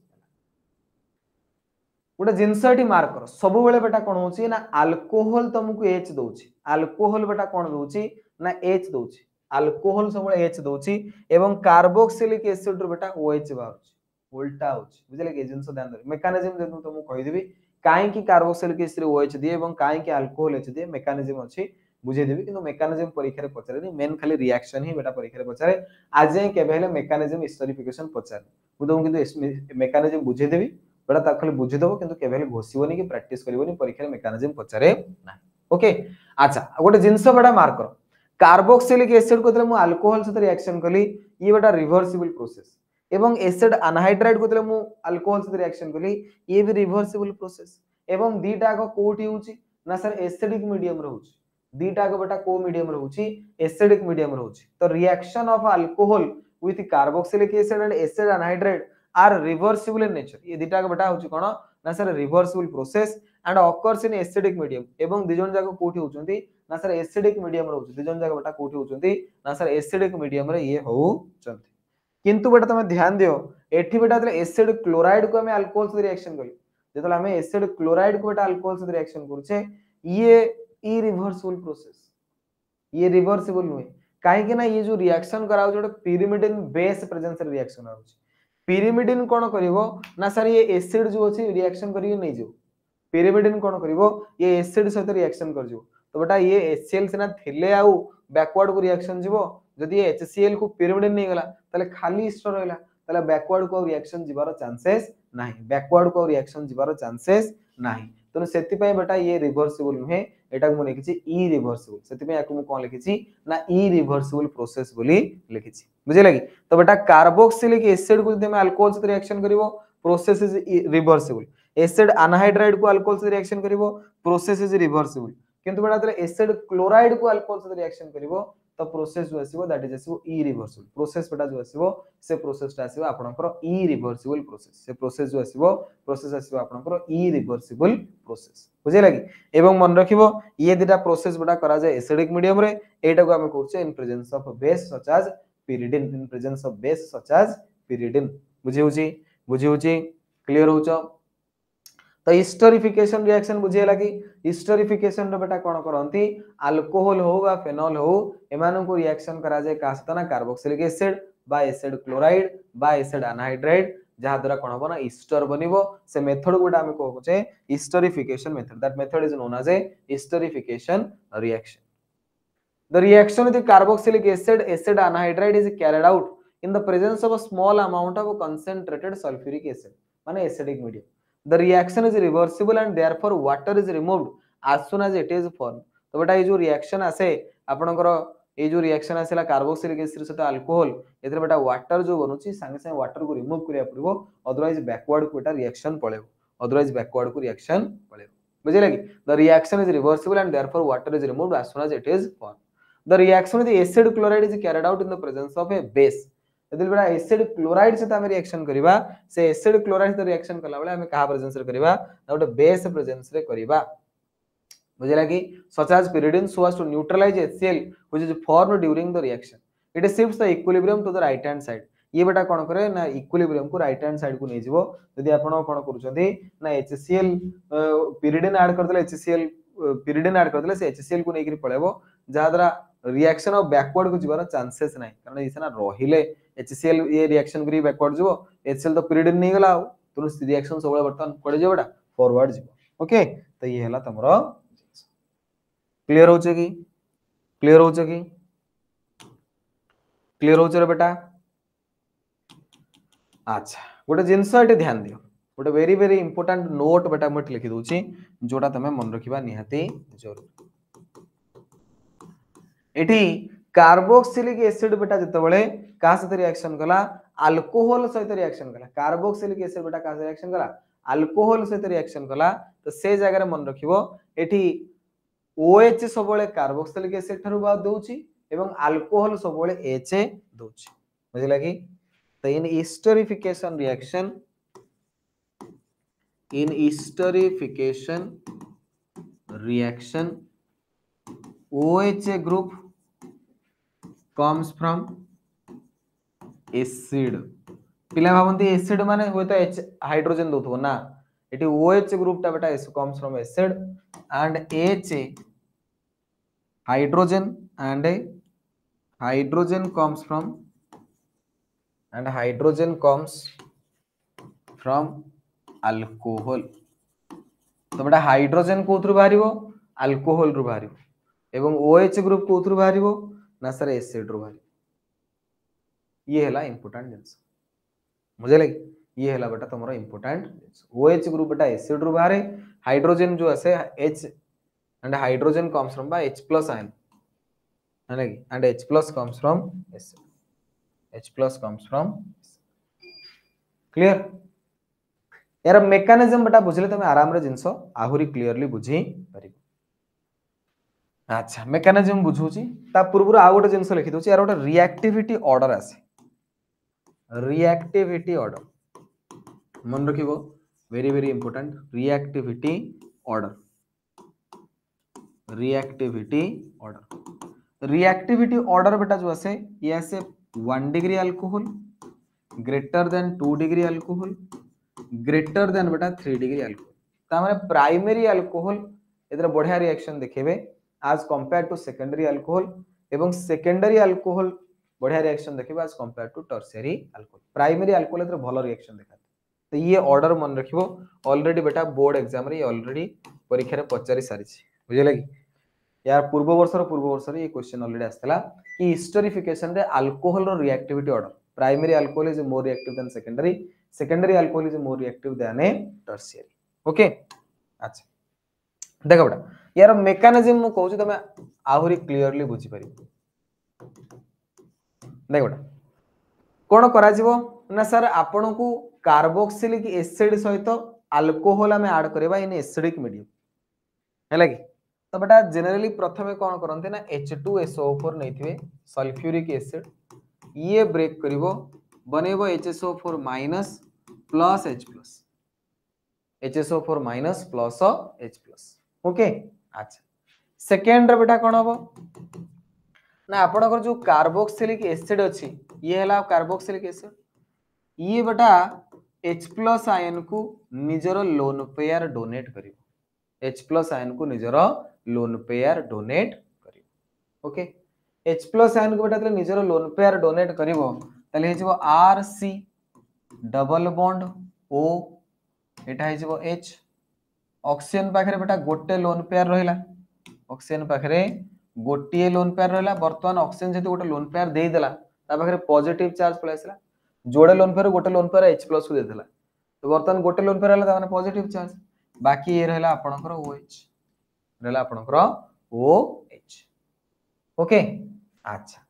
गोटे जिनसटी मार्क कर सब बेले बेटा कोन होची ना अल्कोहल तुमको H दोची अल्कोहल बेटा कोन दोची ना H दोची अल्कोहल सब H दोची एवं कार्बोक्सिलिक एसिड रो बेटा OH बाहरची उल्टा होची बुझले के जिंस ध्यान दे मेकानिज्म जे तुमको कहि देबी काहे की कार्बोक्सिलिक एसिड OH दिए एवं काहे की अल्कोहल H दिए मेकानिज्म अछि बुझे देबी किंतु मेकानिज्म परीक्षा रे पचारे नहीं मेन खाली रिएक्शन ही बेटा परीक्षा रे पचारे आज जाय केबे हेले मेकानिज्म हिस्टोरिफिकेशन पचारे मु तुमको किंतु मेकानिज्म बुझे देबी बेटा ता खाली बुझे दबो किंतु केबे हेले घोषिबोनी कि प्रैक्टिस करिवोनी परीक्षा रे मेकानिज्म पचारे ना ओके अच्छा गोटे जिंस बेटा मार्क करो कार्बोक्सिलिक एसिड को मु अल्कोहल सहित रिएक्शन कली ये बेटा रिवर्सिबल प्रोसेस एवं एसिड अनहाइड्राइड को मु अल्कोहल सहित रिएक्शन कली ये भी रिवर्सिबल प्रोसेस एवं दीटा को कोठी होउची ना सर एसिडिक मीडियम रहउची दीटा को बेटा को मीडियम रहउची एसिडिक मीडियम रहउची तो reaction of alcohol with carboxylic acid and acid anhydride are reversible in nature ये दीटा को बेटा होउची कोन ना sir reversible process and occurs in acidic medium एवं दिजन जाको कोठी होउचंती ना सर एसिडिक मीडियम रहउची दिजन जाको बेटा कोठी होउचंती ना सर एसिडिक मीडियम रे ये होउचंती किंतु बेटा तुम ध्यान दियो एठी बेटा एसिड क्लोराइड को हमें अल्कोहल से रिएक्शन करी जेतले हमें एसिड क्लोराइड को बेटा अल्कोहल से रिएक्शन करछे ये इरिवर्सिबल प्रोसेस ये रिवर्सिबल नुहे काहे कि ना ये जो रिएक्शन कराउ जो पिरिमिडिन बेस प्रेजेंस रे रिएक्शन आउछ पिरिमिडिन कोन करिवो ना सर ये एसिड जो अछि रिएक्शन करियो नै जो पिरिमिडिन कोन करिवो ये एसिड सहित रिएक्शन कर जो तो बेटा ये HCl सेना थिले आउ बैकवर्ड को रिएक्शन जीवो जदि ये HCl को पिरिमिडिन नै गला तले खाली इस्टर रहला तले बैकवर्ड को रिएक्शन जीवार चांसेस नाही बैकवर्ड को रिएक्शन जीवार चांसेस नाही तने सेति पय बेटा ये रिवर्सिबल नुहे एटा को लिखिछि इरिवर्सिबल सेति पय याकु कोन लिखिछि ना इरिवर्सिबल प्रोसेस बोली लिखिछि बुझे लगी तो बेटा कार्बोक्सिलिक एसिड को जदि हम अल्कोहल से रिएक्शन करिवो process is reversible acid anhydride को अल्कोहल से रिएक्शन करिवो प्रोसेस इज रिवर्सिबल किंतु बेटा तले एसिड क्लोराइड को अल्कोहल से रिएक्शन करिवो तो प्रोसेस जो आसीबो दैट इज आसीबो इरिवर्सिबल प्रोसेस बेटा जो आसीबो से प्रोसेस ता आसीबो आपनकर इरिवर्सिबल प्रोसेस से प्रोसेस जो आसीबो प्रोसेस आसीबो आपनकर इरिवर्सिबल प्रोसेस बुझे लगी एवं मन रखिबो ये दिटा प्रोसेस बेटा करा जाय एसिडिक मीडियम रे एटा को हम करछे in presence of base such as pyridine in presence of base such as pyridine बुझे होची क्लियर होचो तो हिस्टोरिफिकेशन रिएक्शन बुझे लगी हिस्टोरिफिकेशन रो बेटा कोन करंती अल्कोहल हो बा फेनॉल हो एमानन को रिएक्शन करा जाय का सतना कार्बोक्सिलिक एसिड बा एसिड क्लोराइड बा एसिड अनहाइड्राइड जहा द्वारा कोन होबो ना ईस्टर बनिबो से मेथड गोटा हम कहू छे esterification method that method is known as a esterification reaction the reaction with the carboxylic acid anhydride is carried out in the presence of a small amount of concentrated sulfuric acid माने acidic medium the reaction is reversible and therefore water is removed as soon as it is formed तो बेटा ये जो reaction आसे आपनकर ये जो reaction आसेला carboxylic acid सहित अल्कोहल एथरे बेटा वाटर जो बनुची संगे संगे वाटर को रिमूव करिया पड़िबो अदरवाइज बैकवर्ड को बेटा रिएक्शन पळेबो अदरवाइज बैकवर्ड को रिएक्शन पळेबो बुझे लगी the reaction is reversible and therefore water is removed as soon as it is formed the reaction with the acid chloride is carried out in the presence of a base यदि बेटा acid chloride से हम reaction करिबा से acid chloride से reaction कला बेला हम कहा प्रेजेंस रे करिबा गोटे बेस प्रेजेंस रे करिबा बुझे लगी such as pyridine so as to neutralize HCl which is formed during the reaction it shifts the equilibrium to the right hand side ये बेटा कोन करे ना इक्विलिब्रियम को राइट हैंड साइड को नै जिवो यदि आपण कोन करूछंती ना HCl pyridine ऐड कर देले HCl pyridine ऐड कर देले से HCl को नै करी पळेबो जहा द्वारा रिएक्शन ऑफ बैकवर्ड को जीवार चांसेस नाही कारण इसेना रहिले HCl ये रिएक्शन करी बैकवर्ड जीवो HCl तो pyridine नै गला तो रिएक्शन सबले बर्तन कोडे जे बेटा फॉरवर्ड जीवो ओके तो ये हला तमरो क्लियर होचे की क्लियर होचे की क्लियर होचे रे बेटा अच्छा गोटे जिंस एटे ध्यान दियो गोटे वेरी वेरी इंपोर्टेंट नोट बेटा मट लिखि दोची जोटा तमे मन रखिबा निहाती जरूर एठी कार्बोक्सिलिक एसिड बेटा जते बळे का सहित रिएक्शन कला अल्कोहल सहित रिएक्शन कला कार्बोक्सिलिक एसिड बेटा का रिएक्शन कला अल्कोहल सहित रिएक्शन कला तो से जगह रे मन रखिबो एठी OH सबले कार्बोक्सिलिक एसिड थारु बा दोची एवं अल्कोहल सबले H दोची बुझिला कि तो इन esterification reaction OH group comes from acid पिला भाबंती एसिड माने होय तो H हाइड्रोजन दोथो ना एटी OH ग्रुप टा बेटा comes from acid and H hydrogen and hydrogen comes from alcohol तो बेटा हाइड्रोजन कोथरु बाहरिबो अल्कोहल रु बाहरिबो एवं OH ग्रुप कोथुर बाहरिबो ना सर एसिड रो बाहरिबो ये हैला इंपोर्टेंट जिंस बुझे लगे ये हैला बेटा तमरो इंपोर्टेंट OH ग्रुप बेटा एसिड रो बाहरे हाइड्रोजन जो आसे H and hydrogen comes from by H plus ion and H plus comes from acid H plus comes from clear यार मेकानिज्म बेटा बुझले तमे आराम रे जिंस आहुरी क्लियरली बुझी परिबो अच्छा मेकानिज्म बुझुची ता पूर्व आ गोटे जिंस लिखि दोची यार गोटे रिएक्टिविटी ऑर्डर आसे रिएक्टिविटी ऑर्डर मन रखिबो very very important reactivity order reactivity order बेटा जो आसे ये आसे 1 degree alcohol greater than 2 degree alcohol greater than बेटा 3 डिग्री अल्कोहल ता माने प्राइमरी अल्कोहल एतरे बढ़िया रिएक्शन देखेबे as compared to secondary alcohol एवं secondary alcohol बढ़िया रिएक्शन देखेबे as compared to tertiary alcohol primary alcohol एतरे भलो रिएक्शन देखा तो ये ऑर्डर मन रखिबो ऑलरेडी बेटा बोर्ड एग्जाम रे ऑलरेडी परीक्षा रे पचारि सारी छी बुझले कि यार पूर्व वर्ष रे ये क्वेश्चन ऑलरेडी आस्तला कि हिस्टोरिफिकेशन रे अल्कोहल रो reactivity order primary alcohol is more reactive than secondary secondary alcohol is more reactive than tertiary okay अच्छा देखो बेटा यार मेकानिज्म मु कहूची तमे आहुरी क्लियरली बुझी परिबो देखो बेटा कोन करा जीवो ना सर आपन को कार्बोक्सिलिक एसिड सहित अल्कोहल हमें ऐड करबा इन एसिडिक मीडियम हैला कि तो बेटा जनरली प्रथमे कोन करनते ना H2SO4 नैथिबे सल्फ्यूरिक एसिड ये ब्रेक करिवो बनेबो HSO4 minus plus H plus HSO4 minus plus H plus okay अच्छा सेकेंड रे बेटा कोन हबो ना आपनकर जो कार्बोक्सिलिक एसिड अछि ये हला कार्बोक्सिलिक एसिड ये बेटा H प्लस आयन को निजर लोन पेयर डोनेट करिवो H प्लस आयन को निजर लोन पेयर डोनेट करिवो ओके H प्लस आयन को बेटा तले निजर लोन पेयर डोनेट करिवो तले हेजिवो RC डबल बॉन्ड O एटा हेजिवो H ऑक्सीजन पाखरे बेटा गोटे लोन पेयर रहिला ऑक्सीजन पाखरे गोटे लोन पेयर रहिला वर्तमान ऑक्सीजन जेतु गोटे लोन पेयर देई देला ता पाखरे पॉजिटिव चार्ज पळाइसला जोड़े लोन पेयर गोटे लोन पेयर H प्लस को दे देला तो वर्तमान गोटे लोन पेयर हला ता माने पॉजिटिव चार्ज बाकी ये रहला आपनकर OH रहला आपनकर OH ओके अच्छा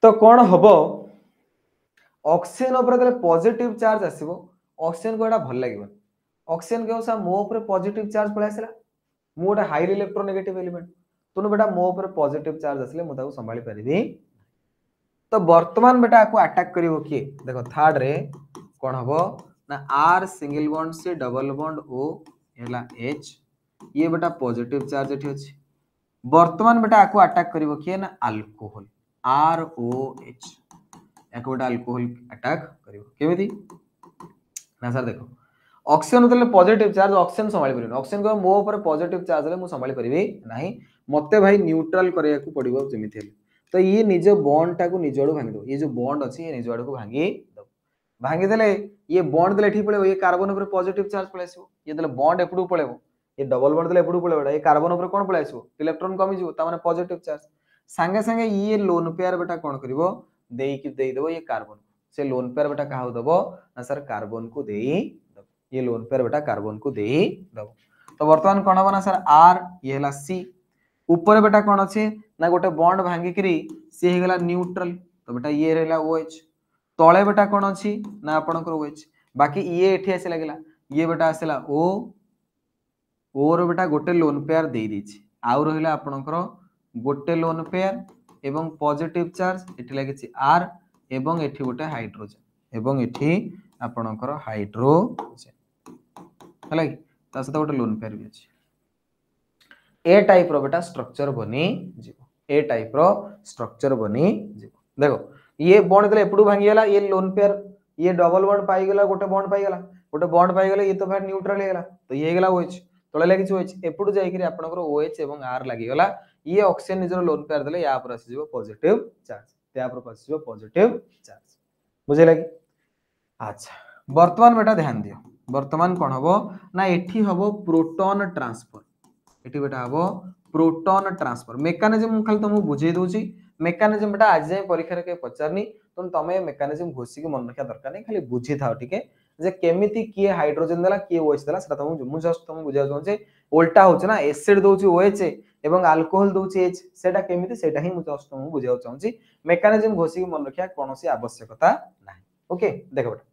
तो कोन हबो ऑक्सीजन ऊपर तले पॉजिटिव चार्ज आसीबो ऑक्सीजन को एटा भल लागिबो ऑक्सीजन के सा मो ऊपर पॉजिटिव चार्ज पळाइसला मो गोटे हाईली इलेक्ट्रोनेगेटिव एलिमेंट तुनु बेटा मो ऊपर पॉजिटिव चार्ज आसले मु ताको संभाली परिबी तो वर्तमान बेटा को अटैक करिवो की देखो थर्ड रे कोन हबो ना R सिंगल बॉन्ड से डबल बॉन्ड O एला H ये बेटा पॉजिटिव चार्ज एठी अछि वर्तमान बेटा को अटैक करिवो की ना अल्कोहल ROH एको बेटा अल्कोहल अटैक करिवो केमिति ना सर देखो ऑक्सीजन उतले पॉजिटिव चार्ज ऑक्सीजन संभाली परिबो ऑक्सीजन को मो ऊपर पॉजिटिव चार्ज ले मु संभाली परिबी नाही मते भाई न्यूट्रल करिया को पड़िबो जेमिति हेले तो ये निज बॉन्ड टा को निजोड़ भांगी दो ये जो बॉन्ड अछि ये निजोड़ को भांगी देले ये बॉन्ड देले एठी पळेबो ये कार्बन ऊपर पॉजिटिव चार्ज पळाइसो ये देले बॉन्ड एपडू पळेबो ये डबल बॉन्ड देले एपडू पळेबो ये कार्बन ऊपर कोन पळाइसो इलेक्ट्रॉन कमी जिवो ता माने पॉजिटिव चार्ज संगे संगे ये लोन पेयर बेटा कोन करिवो देई की देई देबो ये कार्बन से लोन पेयर बेटा काहू देबो ना सर कार्बन को देई ये लोन पेयर बेटा कार्बन को देई देबो तो वर्तमान कोन हबो ना सर R ये हला C ऊपर बेटा कोन अछि ना गोटे बॉन्ड भांगी करी सी हे गला न्यूट्रल तो बेटा ये रहला OH तळे बेटा कोन अछि ना आपनकर OH बाकी ये एठी आसे लागला ये बेटा आसेला O रो बेटा गोटे लोन पेयर देई दिछि आउ रहिला आपनकर गोटे लोन पेयर एवं पॉजिटिव चार्ज एठी लागिछि R एवं एठी गोटे हाइड्रोजन एवं एठी आपनकर हाइड्रोजन हला कि ता सता गोटे लोन पेयर भी अछि ए टाइप रो बेटा स्ट्रक्चर बनी जीवो ए टाइप रो स्ट्रक्चर बनी जीवो देखो ये बॉन्ड देले एपडू भांगी गेला ये लोन पेयर ये डबल बॉन्ड पाई गेला गोटे बॉन्ड पाई गेला ये तो फिर न्यूट्रल हे गेला तो ये गेला OH तळे लागि OH एपडू जाई कि आपनकर OH एवं R लागि गेला ये ऑक्सीजन निजर लोन पेयर देले या पर आसी जीवो पॉजिटिव चार्ज त्या पर आसी जीवो पॉजिटिव चार्ज बुझे लागि अच्छा वर्तमान बेटा ध्यान दियो वर्तमान कोन हबो ना एठी हबो प्रोटॉन ट्रांसफर एठी बेटा हबो प्रोटॉन ट्रांसफर मेकानिज्म खाली तुमको बुझे दूची मेकानिज्म बेटा आज जाए परीक्षा के पचारनी तो तुम मेकानिज्म घोषिक मन रखा दरकार नहीं खाली बुझी था टिके जे केमिति किए हाइड्रोजन देला किए OH देला सेटा तुमको मु जस्ट तुमको बुझा दउचे उल्टा होछ ना एसिड दोची OH एवं अल्कोहल दोची H सेटा केमिति सेटा ही मु जस्ट तुमको बुझाउ चाहूची मेकानिज्म घोषिक मन रखा कोनोसी आवश्यकता नाही ओके देखो बेटा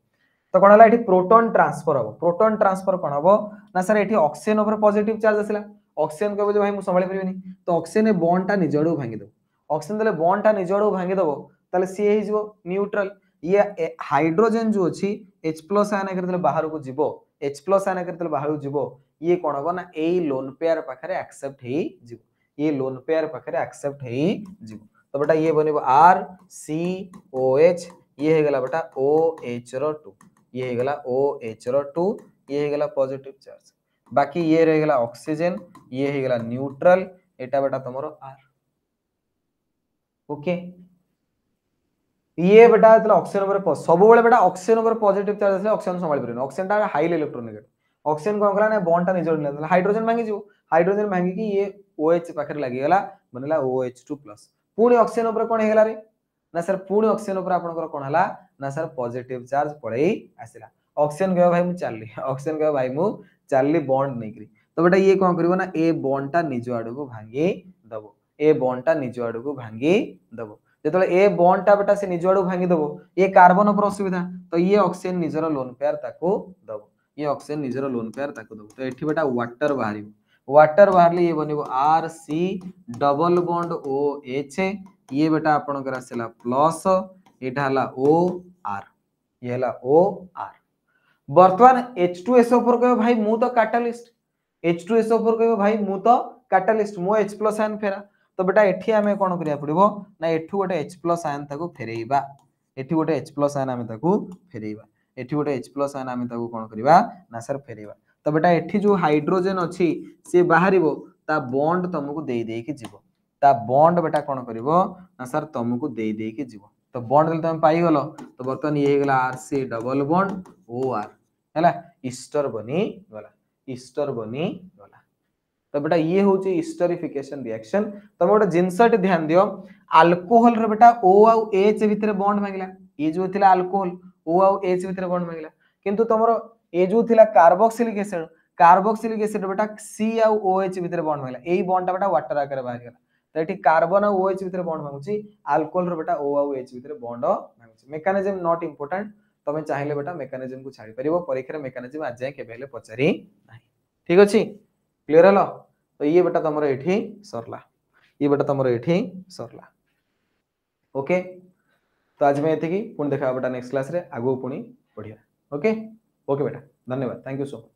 तो कोन हला एठी प्रोटॉन ट्रांसफर हो प्रोटॉन ट्रांसफर कोन हबो ना सर एठी ऑक्सीजन ऊपर पॉजिटिव चार्ज आसिला ऑक्सीजन कहबो जे भाई मु संभाली परिबेनी तो ऑक्सीजन ए बॉन्ड टा निजडू भांगी दो ऑक्सीजन देले बॉन्ड टा निजडू भांगी दबो ताले सी हे जिवो न्यूट्रल ये हाइड्रोजन जो अछि H+ आयन करतले बाहर को जिवो H+ आयन करतले बाहर को जिवो ये कोन हबो ना ए लोन पेयर पाखरे एक्सेप्ट हे जिवो ये लोन पेयर पाखरे एक्सेप्ट हे जिवो तो बेटा ये बनिबो RCOH ये हे गला बेटा OH रो 2 ये हे गला OH रो 2 ये हे गला पॉजिटिव चार्ज बाकी ये रह गला ऑक्सीजन ये हे गला न्यूट्रल एटा बेटा तमरो R ओके ये बेटा तले ऑक्सीजन ऊपर सब बेले बेटा ऑक्सीजन ऊपर पॉजिटिव चार्ज असले ऑक्सीजन संभाल परिन ऑक्सीजन टा हाईली इलेक्ट्रोनेगेटिव ऑक्सीजन कोन कला ना बॉन्ड टा निजोड ले हाइड्रोजन भांगी जो हाइड्रोजन भांगी की ये OH पाखर लागि गला बनला OH2+ पुणी ऑक्सीजन ऊपर कोन हे गला रे ना सर पुणी ऑक्सीजन ऊपर आपन कोन हला ना सर पॉजिटिव चार्ज पड़े आसिला ऑक्सीजन कहबो भाई मु चालली ऑक्सीजन कहबो भाई मु चालली बॉन्ड नै करी तो बेटा ये कोन करबो ना ए बॉन्ड टा निजो आडू को भांगी दबो ए बॉन्ड टा निजो आडू को भांगी दबो जेतले ए बॉन्ड टा बेटा से निजो आडू भांगी दबो ये कार्बन ऊपर असुविधा तो ये ऑक्सीजन निजरो लोन पेयर ताको दबो ये ऑक्सीजन निजरो लोन पेयर ताको दबो तो एठी बेटा वाटर बाहरले ये बनिबो RC डबल बॉन्ड OH ये बेटा आपन करा सेला प्लस एटा हला OR ये हला OR वर्तमान H2SO4 कहबो भाई मु तो कैटलिस्ट H2SO4 कहबो भाई मु तो कैटलिस्ट मो H+ आयन फेरा तो बेटा एठी हमें कोन करिया पड़िबो ना एठु गोटे H+ आयन ताको फेरेइबा एठी गोटे H+ आयन हमें ताको फेरेइबा एठी गोटे H+ आयन हमें ताको कोन करिबा ना सर फेरेइबा तो बेटा एठी जो हाइड्रोजन अछि से बाहरिबो ता बॉन्ड तुमको देई देई के जीवो ता बॉन्ड बेटा कोन करिवो ना सर तुमको देई देई के जीवो तो बॉन्ड देल तुम पाई गलो तो बर्तन ये गेला RC डबल बॉन्ड OR हैला ईस्टर बनी गला तो बेटा ये होची ईस्टरिफिकेशन रिएक्शन तुम गोटे जिनसट ध्यान दियो अल्कोहल रे बेटा O और H भितर बॉन्ड मांगला ये जो थिला अल्कोहल O और H भितर बॉन्ड मांगला किंतु तमरो ए जो थिला कार्बोक्सिलिक एसिड बेटा C और OH भितर बॉन्ड मांगला एई बॉन्ड टा बेटा वाटर आकार बाहर गला तो एठी कार्बन और OH भितर बॉन्ड मांगुची अल्कोहल रे बेटा O और H भितर बॉन्ड मांगुची मेकानिज्म नॉट इंपोर्टेंट तमे चाहिले बेटा मेकानिज्म को छाड़ी परिबो परीक्षा रे मेकानिज्म आज जाय के बेले पचारी नाही ठीक अछि क्लियर हलो तो ये बेटा तमरो एठी सरला ये बेटा तमरो एठी सरला ओके तो आज मैं एथि की पुणी देखा बेटा नेक्स्ट क्लास रे आगो पुणी पढिया ओके ओके बेटा धन्यवाद थैंक यू सो मच।